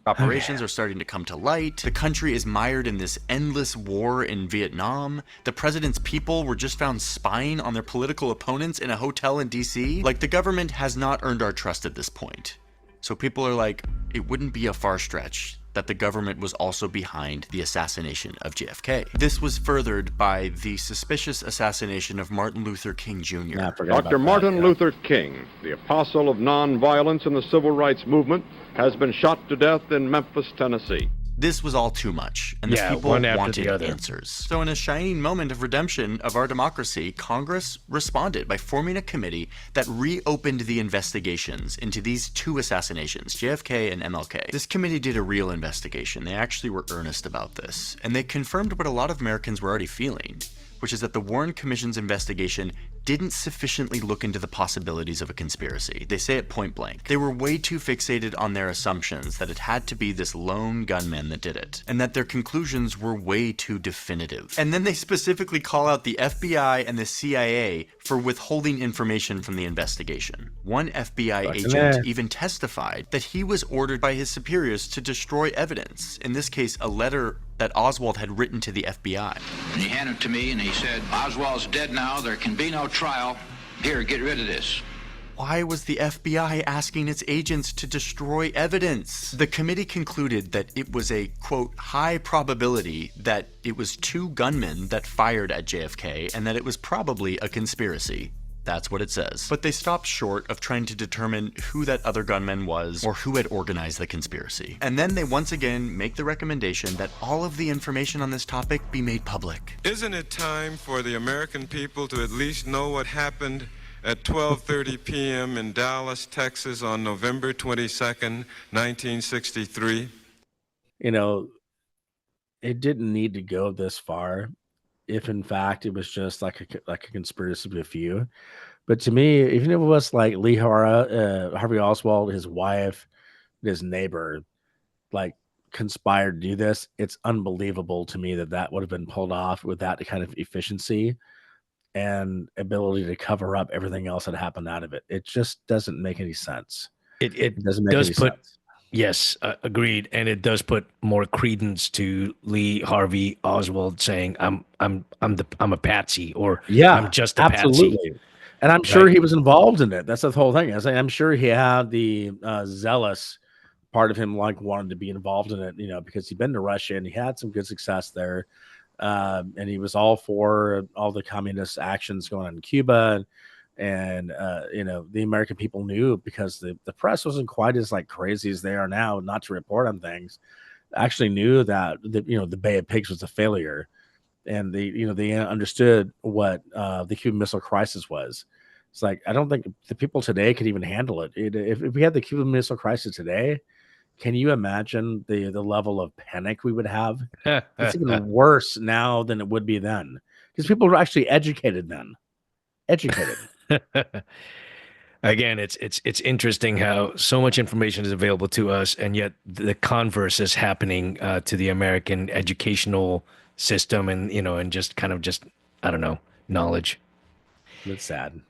[SPEAKER 4] Operations are starting to come to light. The country is mired in this endless war in Vietnam. The president's people were just found spying on their political opponents in a hotel in DC. Like, the government has not earned our trust at this point. So people are like, it wouldn't be a far stretch that the government was also behind the assassination of JFK. This was furthered by the suspicious assassination of Martin Luther King Jr.
[SPEAKER 13] Dr. Martin Luther King, the apostle of nonviolence in the civil rights movement, has been shot to death in Memphis, Tennessee.
[SPEAKER 4] This was all too much, and the people wanted answers. So in a shining moment of redemption of our democracy, Congress responded by forming a committee that reopened the investigations into these two assassinations, JFK and MLK. This committee did a real investigation. They actually were earnest about this, and they confirmed what a lot of Americans were already feeling, which is that the Warren Commission's investigation didn't sufficiently look into the possibilities of a conspiracy. They say it point blank. They were way too fixated on their assumptions that it had to be this lone gunman that did it, and that their conclusions were way too definitive. And then they specifically call out the FBI and the CIA for withholding information from the investigation. One FBI agent even testified that he was ordered by his superiors to destroy evidence, in this case a letter that Oswald had written to the FBI.
[SPEAKER 16] And he handed it to me and he said, Oswald's dead now, there can be no trial. Here, get rid of this.
[SPEAKER 4] Why was the FBI asking its agents to destroy evidence? The committee concluded that it was a, quote, high probability that it was two gunmen that fired at JFK and that it was probably a conspiracy. That's what it says. But they stopped short of trying to determine who that other gunman was or who had organized the conspiracy. And then they once again make the recommendation that all of the information on this topic be made public.
[SPEAKER 17] Isn't it time for the American people to at least know what happened at 12:30 p.m. in Dallas, Texas on November 22nd, 1963?
[SPEAKER 2] It didn't need to go this far if in fact it was just like a conspiracy of a few. But to me, even if it was like Lee Harvey Oswald, his wife, his neighbor, like conspired to do this, it's unbelievable to me that would have been pulled off with that kind of efficiency and ability to cover up everything else that happened out of it. It just doesn't make any sense.
[SPEAKER 1] It
[SPEAKER 2] doesn't make
[SPEAKER 1] does
[SPEAKER 2] any
[SPEAKER 1] put
[SPEAKER 2] sense.
[SPEAKER 1] yes, agreed, and it does put more credence to Lee Harvey Oswald saying I'm a patsy, or I'm
[SPEAKER 2] Yeah,
[SPEAKER 1] just a patsy,
[SPEAKER 2] absolutely. And I'm sure
[SPEAKER 1] right?
[SPEAKER 2] he was involved in it. That's the whole thing. I'm sure he had the zealous part of him, like wanted to be involved in it, because he'd been to Russia and he had some good success there. And he was all for all the communist actions going on in Cuba. And the American people knew, because the press wasn't quite as like crazy as they are now, not to report on things. Actually knew that the Bay of Pigs was a failure, and they understood what the Cuban Missile Crisis was. It's like, I don't think the people today could even handle it. If we had the Cuban Missile Crisis today, can you imagine the level of panic we would have? It's even worse now than it would be then, because people were actually educated then. Educated.
[SPEAKER 1] Again, it's interesting how so much information is available to us, and yet the converse is happening to the American educational system, and and just kind of just, I don't know, knowledge.
[SPEAKER 2] It's sad.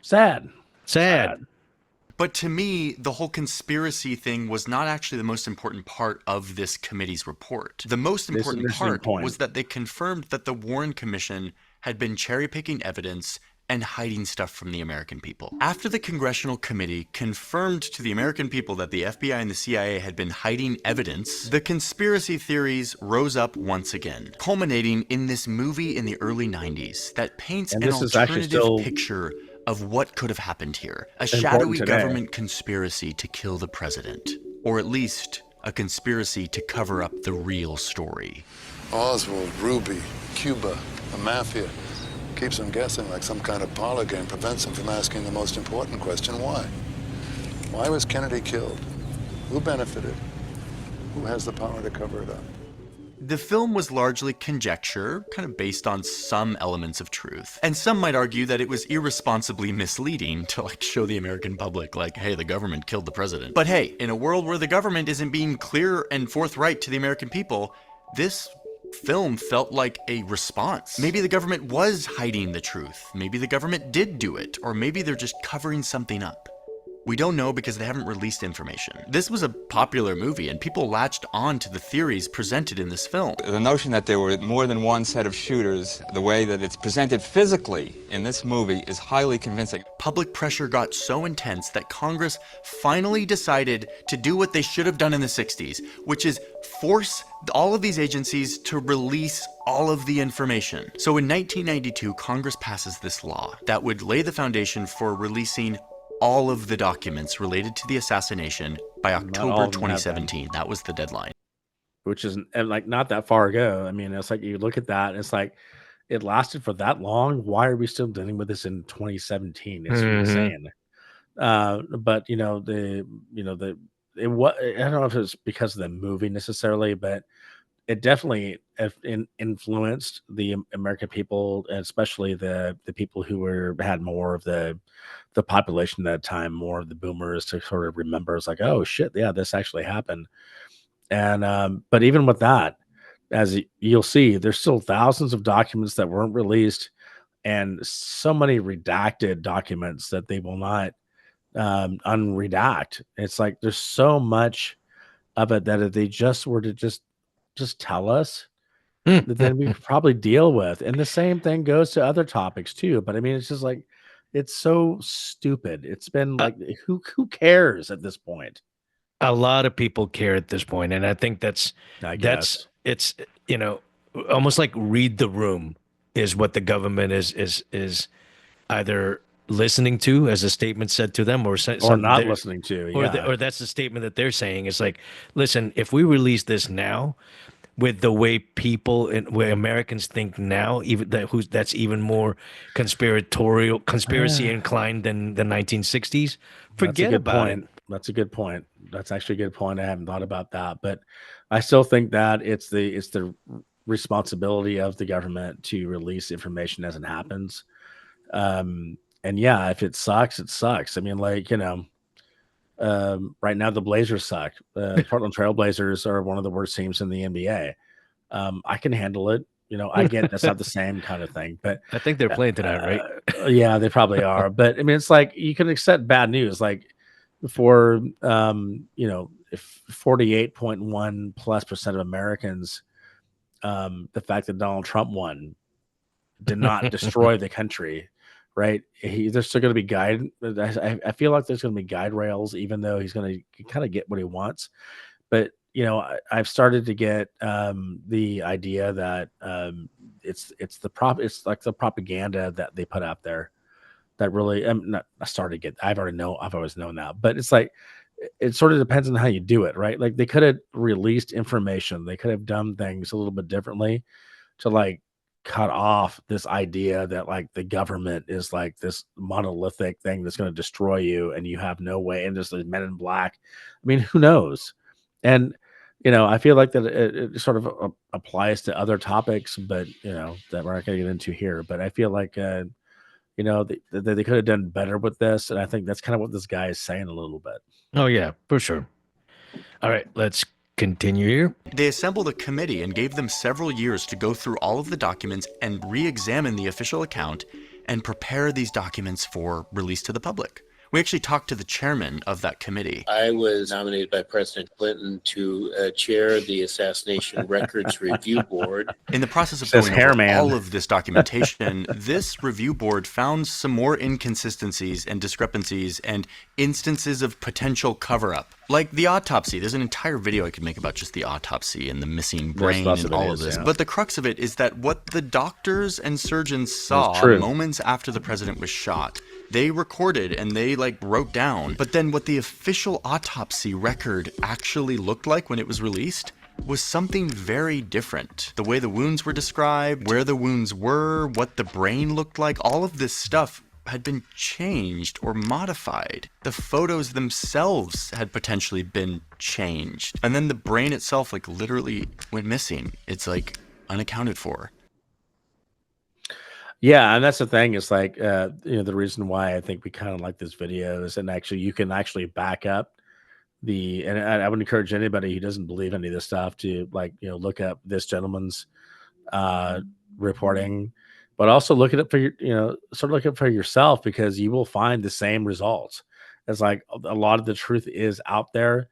[SPEAKER 4] But to me, the whole conspiracy thing was not actually the most important part of this committee's report. The most important part was that they confirmed that the Warren Commission had been cherry-picking evidence and hiding stuff from the American people. After the Congressional Committee confirmed to the American people that the FBI and the CIA had been hiding evidence, the conspiracy theories rose up once again, culminating in this movie in the early 90s that paints an alternative picture of what could have happened here. A shadowy government conspiracy to kill the president. Or at least a conspiracy to cover up the real story.
[SPEAKER 18] Oswald, Ruby, Cuba, the mafia. Keeps them guessing like some kind of parlor game, prevents them from asking the most important question, why? Why was Kennedy killed? Who benefited? Who has the power to cover it up?
[SPEAKER 4] The film was largely conjecture, kind of based on some elements of truth. And some might argue that it was irresponsibly misleading to show the American public hey, the government killed the president. But hey, in a world where the government isn't being clear and forthright to the American people, this film felt like a response. Maybe the government was hiding the truth. Maybe the government did do it, or maybe they're just covering something up. We don't know because they haven't released information. This was a popular movie and people latched on to the theories presented in this film.
[SPEAKER 19] The notion that there were more than one set of shooters, the way that it's presented physically in this movie is highly convincing.
[SPEAKER 4] Public pressure got so intense that Congress finally decided to do what they should have done in the 60s, which is force all of these agencies to release all of the information. So in 1992, Congress passes this law that would lay the foundation for releasing all of the documents related to the assassination by October 2017. That was the deadline.
[SPEAKER 2] Which is not that far ago. I mean, it's like you look at that, and it's like it lasted for that long. Why are we still dealing with this in 2017? It's insane. But it was, I don't know if it was because of the movie necessarily, but it definitely influenced the American people, and especially the people who had more of the population at that time, more of the boomers, to sort of remember. It's like, oh shit, yeah, this actually happened. And but even with that, as you'll see, there's still thousands of documents that weren't released, and so many redacted documents that they will not unredact. It's like there's so much of it that if they just were to just tell us, then we could probably deal with. And the same thing goes to other topics too. But I mean, it's just like, it's so stupid. It's been like, who cares at this point?
[SPEAKER 1] A lot of people care at this point, and I think it's almost like read the room is what the government is either listening to as a statement said to them, or
[SPEAKER 2] not listening to,
[SPEAKER 1] or that's the statement that they're saying. It's like, listen, if we release this now, with the way people and where Americans think now, even that's even more conspiracy inclined than the 1960s. Forget about it.
[SPEAKER 2] That's a good point. That's actually a good point. I haven't thought about that, but I still think that it's the responsibility of the government to release information as it happens. And yeah, if it sucks, it sucks. I mean, right now the Blazers suck. Portland Trail Blazers are one of the worst teams in the NBA. I can handle it. I get that's not the same kind of thing, but
[SPEAKER 1] I think they're playing tonight, right?
[SPEAKER 2] Yeah, they probably are. But I mean, it's like you can accept bad news. Like for if 48.1% of Americans, the fact that Donald Trump won did not destroy the country, right? There's still going to be I feel like there's going to be guide rails, even though he's going to kind of get what he wants. But I've started to get the idea that it's like the propaganda that they put out there that really not I started to get. I've always known that, but it's like it sort of depends on how you do it, right? Like they could have released information, they could have done things a little bit differently to like cut off this idea that like the government is like this monolithic thing that's going to destroy you and you have no way, and there's the men in black. I mean, who knows? And I feel like that it sort of applies to other topics, but that we're not going to get into here. But I feel like they could have done better with this, and I think that's kind of what this guy is saying a little bit.
[SPEAKER 1] Oh yeah, for sure. All right, let's continue here.
[SPEAKER 4] They assembled a committee and gave them several years to go through all of the documents and re-examine the official account and prepare these documents for release to the public. We actually talked to the chairman of that committee.
[SPEAKER 5] I was nominated by President Clinton to chair the Assassination Records Review Board.
[SPEAKER 4] In the process of going over all of this documentation, this review board found some more inconsistencies and discrepancies and instances of potential cover-up. Like the autopsy. There's an entire video I could make about just the autopsy and the missing brain and all of this. Yeah. But the crux of it is that what the doctors and surgeons saw moments after the president was shot, they recorded and they wrote down. But then what the official autopsy record actually looked like when it was released was something very different. The way the wounds were described, where the wounds were, what the brain looked like, all of this stuff had been changed or modified. The photos themselves had potentially been changed. And then the brain itself literally went missing. It's unaccounted for.
[SPEAKER 2] Yeah, and that's the thing. It's the reason why I think we kind of like this video is, and actually you can actually back up and I would encourage anybody who doesn't believe any of this stuff to look up this gentleman's reporting, but also look at it for look at it for yourself, because you will find the same results. It's a lot of the truth is out there.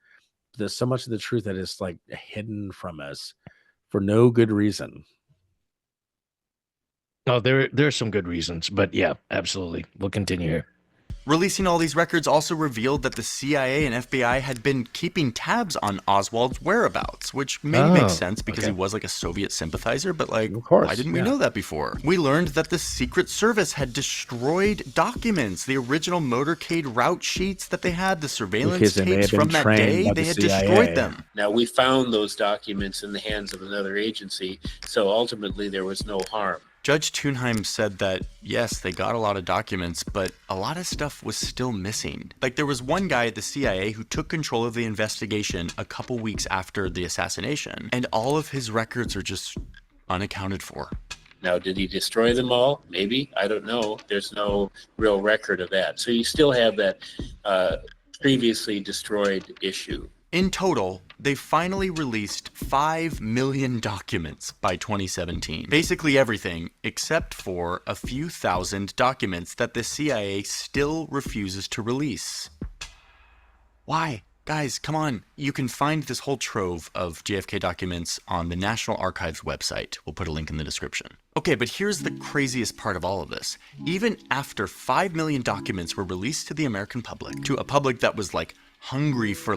[SPEAKER 2] There's so much of the truth that is hidden from us for no good reason.
[SPEAKER 1] Oh, there's some good reasons, but yeah, absolutely. We'll continue here.
[SPEAKER 4] Releasing all these records also revealed that the CIA and FBI had been keeping tabs on Oswald's whereabouts, which maybe makes sense because he was a Soviet sympathizer, but of course, why didn't we know that before? We learned that the Secret Service had destroyed documents, the original motorcade route sheets that they had, the surveillance tapes from that day, they had destroyed them.
[SPEAKER 5] Now, we found those documents in the hands of another agency, so ultimately there was no harm.
[SPEAKER 4] Judge Thunheim said that, yes, they got a lot of documents, but a lot of stuff was still missing. There was one guy at the CIA who took control of the investigation a couple weeks after the assassination, and all of his records are just unaccounted for.
[SPEAKER 5] Now, did he destroy them all? Maybe. I don't know. There's no real record of that. So you still have that previously destroyed issue.
[SPEAKER 4] In total, they finally released 5 million documents by 2017. Basically everything except for a few thousand documents that the CIA still refuses to release. Why? Guys, come on. You can find this whole trove of JFK documents on the National Archives website. We'll put a link in the description. Okay, but here's the craziest part of all of this. Even after 5 million documents were released to the American public, to a public that was hungry for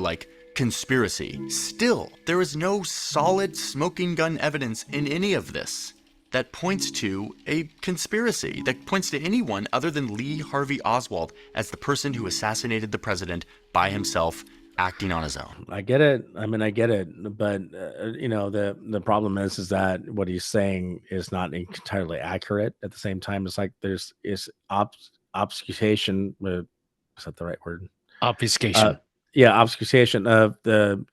[SPEAKER 4] conspiracy, still there is no solid smoking gun evidence in any of this that points to a conspiracy, that points to anyone other than Lee Harvey Oswald as the person who assassinated the president by himself, acting on his own.
[SPEAKER 2] I get it. I mean, I get it, but the problem is that what he's saying is not entirely accurate. At the same time, it's there's obfuscation. Is that the right word?
[SPEAKER 1] Obfuscation.
[SPEAKER 2] Obfuscation of the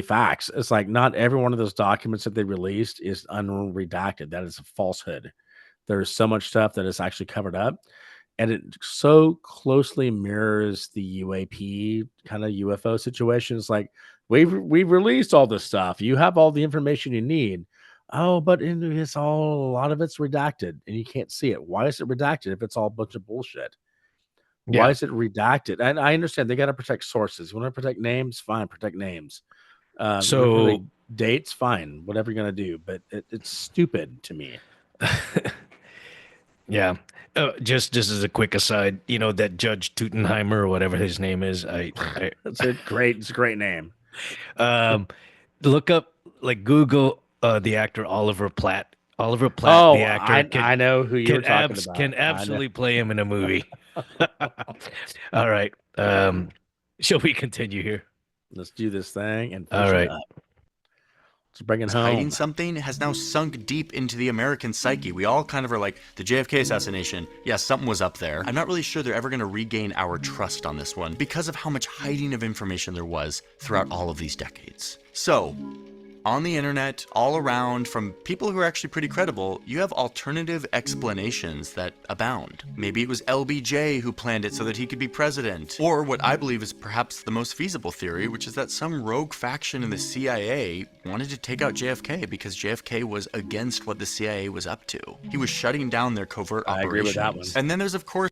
[SPEAKER 2] facts. It's not every one of those documents that they released is unredacted. That is a falsehood. There's so much stuff that is actually covered up, and it so closely mirrors the UAP kind of UFO situation. It's we've released all this stuff. You have all the information you need. Oh, but a lot of it's redacted, and you can't see it. Why is it redacted if it's all a bunch of bullshit? Why
[SPEAKER 1] Yeah.
[SPEAKER 2] is it redacted? And I understand they got to protect sources. You want to protect names, fine, protect names. You want to
[SPEAKER 1] So
[SPEAKER 2] protect dates, fine, whatever you're gonna do. But it's stupid to me.
[SPEAKER 1] yeah. Just as a quick aside, you know that Judge Tutenheimer or whatever his name is.
[SPEAKER 2] It's a great name.
[SPEAKER 1] Look up, like, Google the actor Oliver Platt. Oliver Platt,
[SPEAKER 2] Oh,
[SPEAKER 1] the actor,
[SPEAKER 2] I know who you were talking about.
[SPEAKER 1] can
[SPEAKER 2] I know.
[SPEAKER 1] absolutely play him in a movie. All right. Shall we continue here?
[SPEAKER 2] Let's do this thing and
[SPEAKER 1] All
[SPEAKER 2] finish it
[SPEAKER 1] right.
[SPEAKER 2] up. Let's bring it
[SPEAKER 4] Hiding
[SPEAKER 2] home.
[SPEAKER 4] something has now sunk deep into the American psyche. We all kind of are like, the JFK assassination, yeah, something was up there. I'm not really sure they're ever going to regain our trust on this one because of how much hiding of information there was throughout all of these decades. So, on the internet, all around, from people who are actually pretty credible, you have alternative explanations that abound. Maybe it was LBJ who planned it so that he could be president. Or what I believe is perhaps the most feasible theory, which is that some rogue faction in the CIA wanted to take out JFK because JFK was against what the CIA was up to. He was shutting down their covert
[SPEAKER 2] I
[SPEAKER 4] operations.
[SPEAKER 2] agree with that one.
[SPEAKER 4] And then there's, of course,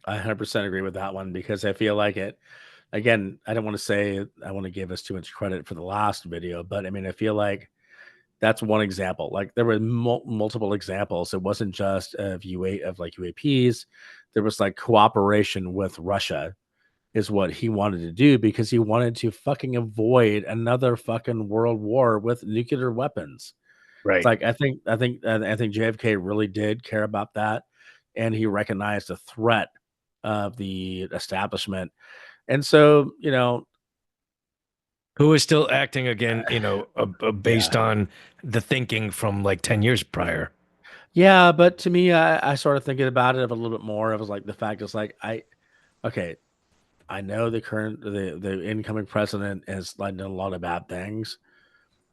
[SPEAKER 2] I 100% agree with that one because I feel like it. Again, I don't want to say I want to give us too much credit for the last video, but I mean, I feel like that's one example. Like there were multiple examples. It wasn't just of UAPs. There was like cooperation with Russia is what he wanted to do because he wanted to fucking avoid another fucking world war with nuclear weapons.
[SPEAKER 1] Right.
[SPEAKER 2] It's like I think JFK really did care about that, and he recognized the threat of the establishment. And so, you know,
[SPEAKER 1] who is still acting again, you know, based
[SPEAKER 2] Yeah.
[SPEAKER 1] on the thinking from like 10 years prior.
[SPEAKER 2] Yeah, but to me, I started thinking about it a little bit more. It was like the fact is like okay, I know the incoming president has like done a lot of bad things,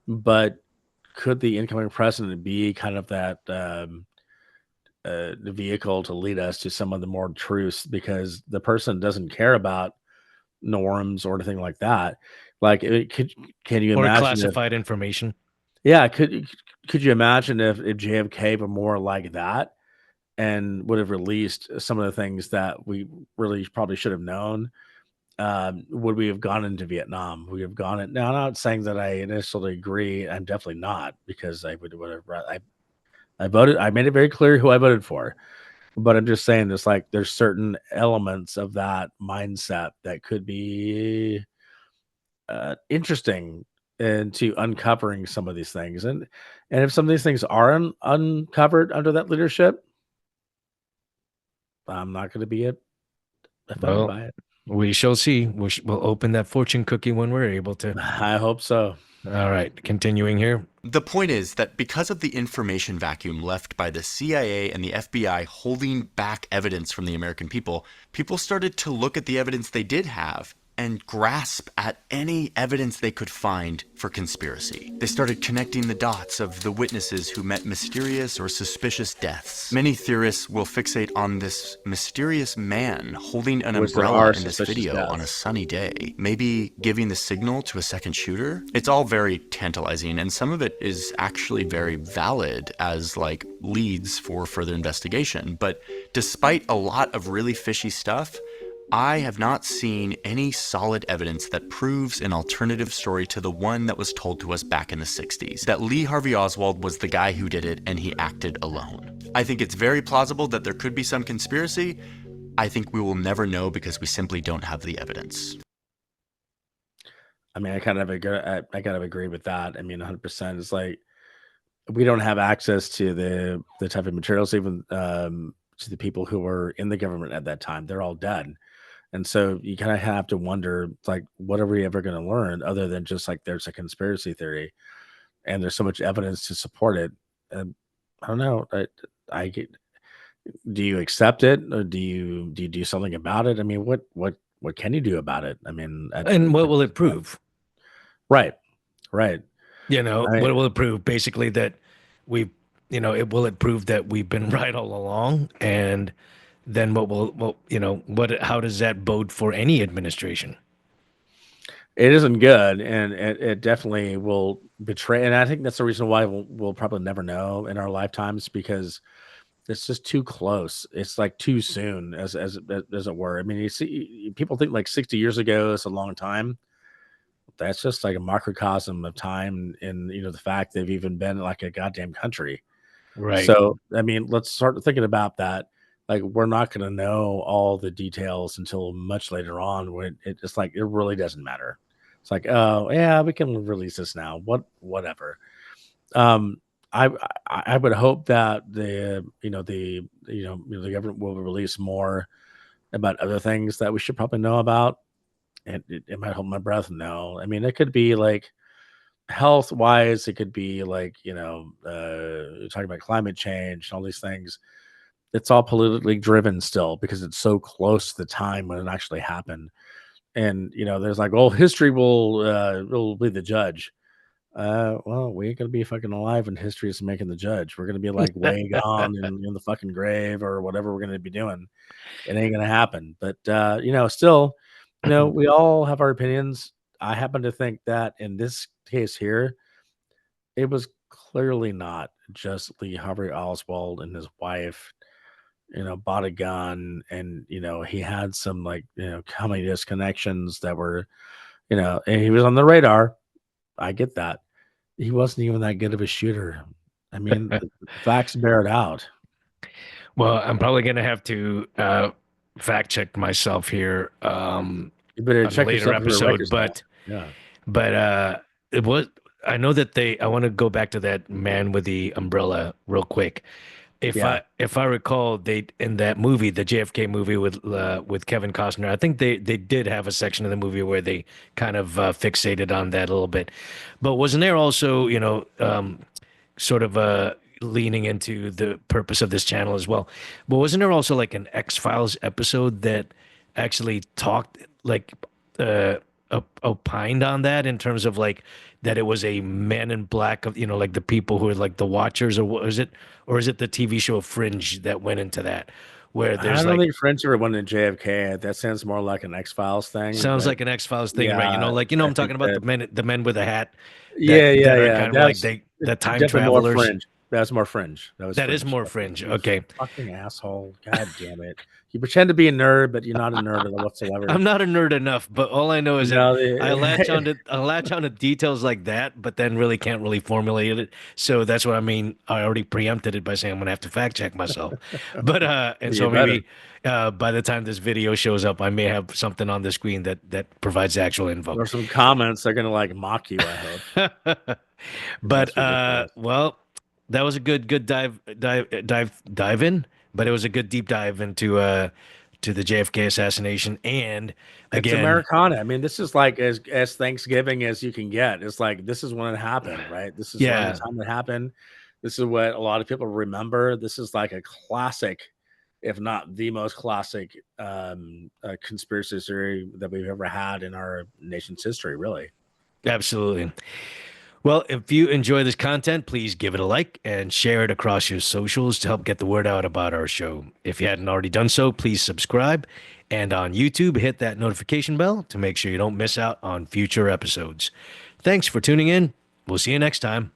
[SPEAKER 2] but could the incoming president be kind of that the vehicle to lead us to some of the more truths because the person doesn't care about norms or anything like that. Like, can you
[SPEAKER 1] Or
[SPEAKER 2] imagine
[SPEAKER 1] classified information?
[SPEAKER 2] Yeah, could you imagine if JFK were more like that and would have released some of the things that we really probably should have known? Would we have gone into Vietnam? Would we have gone in? Now, I'm not saying that I initially agree. I'm definitely not because I would have. I voted. I made it very clear who I voted for. But I'm just saying, there's like there's certain elements of that mindset that could be interesting into uncovering some of these things, and if some of these things are uncovered under that leadership, I'm not going to be offended by it.
[SPEAKER 1] We shall see. We'll open that fortune cookie when we're able to.
[SPEAKER 2] I hope so.
[SPEAKER 1] All right, continuing here.
[SPEAKER 4] The point is that because of the information vacuum left by the CIA and the FBI holding back evidence from the American people, people started to look at the evidence they did have and grasp at any evidence they could find for conspiracy. They started connecting the dots of the witnesses who met mysterious or suspicious deaths. Many theorists will fixate on this mysterious man holding an umbrella in this video on a sunny day, maybe giving the signal to a second shooter. It's all very tantalizing, and some of it is actually very valid as like leads for further investigation. But despite a lot of really fishy stuff, I have not seen any solid evidence that proves an alternative story to the one that was told to us back in the 60s, that Lee Harvey Oswald was the guy who did it and he acted alone. I think it's very plausible that there could be some conspiracy. I think we will never know because we simply don't have the evidence.
[SPEAKER 2] I mean, I kind of agree with that. I mean, 100%. It's like we don't have access to the type of materials, even to the people who were in the government at that time. They're all dead. And so you kind of have to wonder, like, what are we ever going to learn other than just like there's a conspiracy theory and there's so much evidence to support it. And I don't know. Do you accept it or do you do something about it? I mean, what can you do about it? I mean,
[SPEAKER 1] and what will it prove?
[SPEAKER 2] Right.
[SPEAKER 1] You know, what will it prove? Basically that will it prove that we've been right all along? And then how does that bode for any administration?
[SPEAKER 2] It isn't good, and it definitely will betray. And I think that's the reason why we'll probably never know in our lifetimes, because It's just too close. It's like too soon, as it were. I mean, you see, people think like 60 years ago is a long time. That's just like a microcosm of time, and the fact they've even been like a goddamn country.
[SPEAKER 1] Right.
[SPEAKER 2] So, I mean, let's start thinking about that. Like, we're not going to know all the details until much later on, when it's like it really doesn't matter. It's like, oh yeah, we can release this now. Whatever. Um, I would hope that the government will release more about other things that we should probably know about. And it might hold my breath. No, I mean, it could be like health wise, it could be like, talking about climate change and all these things. It's all politically driven still because it's so close to the time when it actually happened. And, there's like, well, history will be the judge. Well, we ain't gonna be fucking alive when history is making the judge. We're gonna be like way gone in the fucking grave or whatever we're gonna be doing. It ain't gonna happen. But still, we all have our opinions. I happen to think that in this case here, it was clearly not just Lee Harvey Oswald and his wife, bought a gun, and he had some like communist connections that were, and he was on the radar. I get that. He wasn't even that good of a shooter. I mean, the facts bear it out.
[SPEAKER 1] Well, I'm probably gonna have to fact check myself here
[SPEAKER 2] You better
[SPEAKER 1] on a
[SPEAKER 2] check
[SPEAKER 1] later
[SPEAKER 2] yourself if you wreck
[SPEAKER 1] episode,
[SPEAKER 2] yourself. Yeah.
[SPEAKER 1] but it was. I know that I want to go back to that man with the umbrella real quick.
[SPEAKER 2] Yeah.
[SPEAKER 1] If I recall, they in that movie, the JFK movie with Kevin Costner, I think they did have a section of the movie where they kind of fixated on that a little bit. But wasn't there also, sort of leaning into the purpose of this channel as well? But wasn't there also like an X-Files episode that actually talked like opined on that in terms of like that it was a man in black of like the people who are like the Watchers, or what is it, or is it the TV show Fringe that went into that, where
[SPEAKER 2] I
[SPEAKER 1] there's
[SPEAKER 2] don't
[SPEAKER 1] like
[SPEAKER 2] think French ever went in JFK. That sounds more like an X-Files thing.
[SPEAKER 1] sounds
[SPEAKER 2] But
[SPEAKER 1] like an X-Files thing, right?
[SPEAKER 2] yeah,
[SPEAKER 1] I'm
[SPEAKER 2] I think
[SPEAKER 1] talking about
[SPEAKER 2] that.
[SPEAKER 1] the men with a hat
[SPEAKER 2] Yeah, yeah,
[SPEAKER 1] that are
[SPEAKER 2] yeah.
[SPEAKER 1] kind of like
[SPEAKER 2] That's
[SPEAKER 1] the time
[SPEAKER 2] definitely more
[SPEAKER 1] travelers.
[SPEAKER 2] fringe. That's more fringe. That was
[SPEAKER 1] That is
[SPEAKER 2] fringe.
[SPEAKER 1] more
[SPEAKER 2] Okay.
[SPEAKER 1] Fringe.
[SPEAKER 2] You
[SPEAKER 1] Okay.
[SPEAKER 2] fucking asshole. God damn it. You pretend to be a nerd, but you're not a nerd whatsoever.
[SPEAKER 1] I'm not a nerd enough, but all I know is that
[SPEAKER 2] No,
[SPEAKER 1] I latch on to details like that, but then really can't really formulate it. So that's what I mean. I already preempted it by saying I'm gonna have to fact check myself. But and
[SPEAKER 2] You
[SPEAKER 1] so
[SPEAKER 2] better.
[SPEAKER 1] maybe by the time this video shows up, I may have something on the screen that provides actual info.
[SPEAKER 2] There's some comments they're gonna like mock you, I hope.
[SPEAKER 1] But
[SPEAKER 2] That's ridiculous.
[SPEAKER 1] well, that was a good dive in, but it was a good deep dive into to the JFK assassination. And
[SPEAKER 2] It's
[SPEAKER 1] again,
[SPEAKER 2] Americana. I mean, this is like as Thanksgiving as you can get. It's like this is when it happened, right? This is around the
[SPEAKER 1] yeah,
[SPEAKER 2] time it happened. This is what a lot of people remember. This is like a classic, if not the most classic, conspiracy theory that we've ever had in our nation's history, really.
[SPEAKER 1] absolutely. Well, if you enjoy this content, please give it a like and share it across your socials to help get the word out about our show. If you hadn't already done so, please subscribe. And on YouTube, hit that notification bell to make sure you don't miss out on future episodes. Thanks for tuning in. We'll see you next time.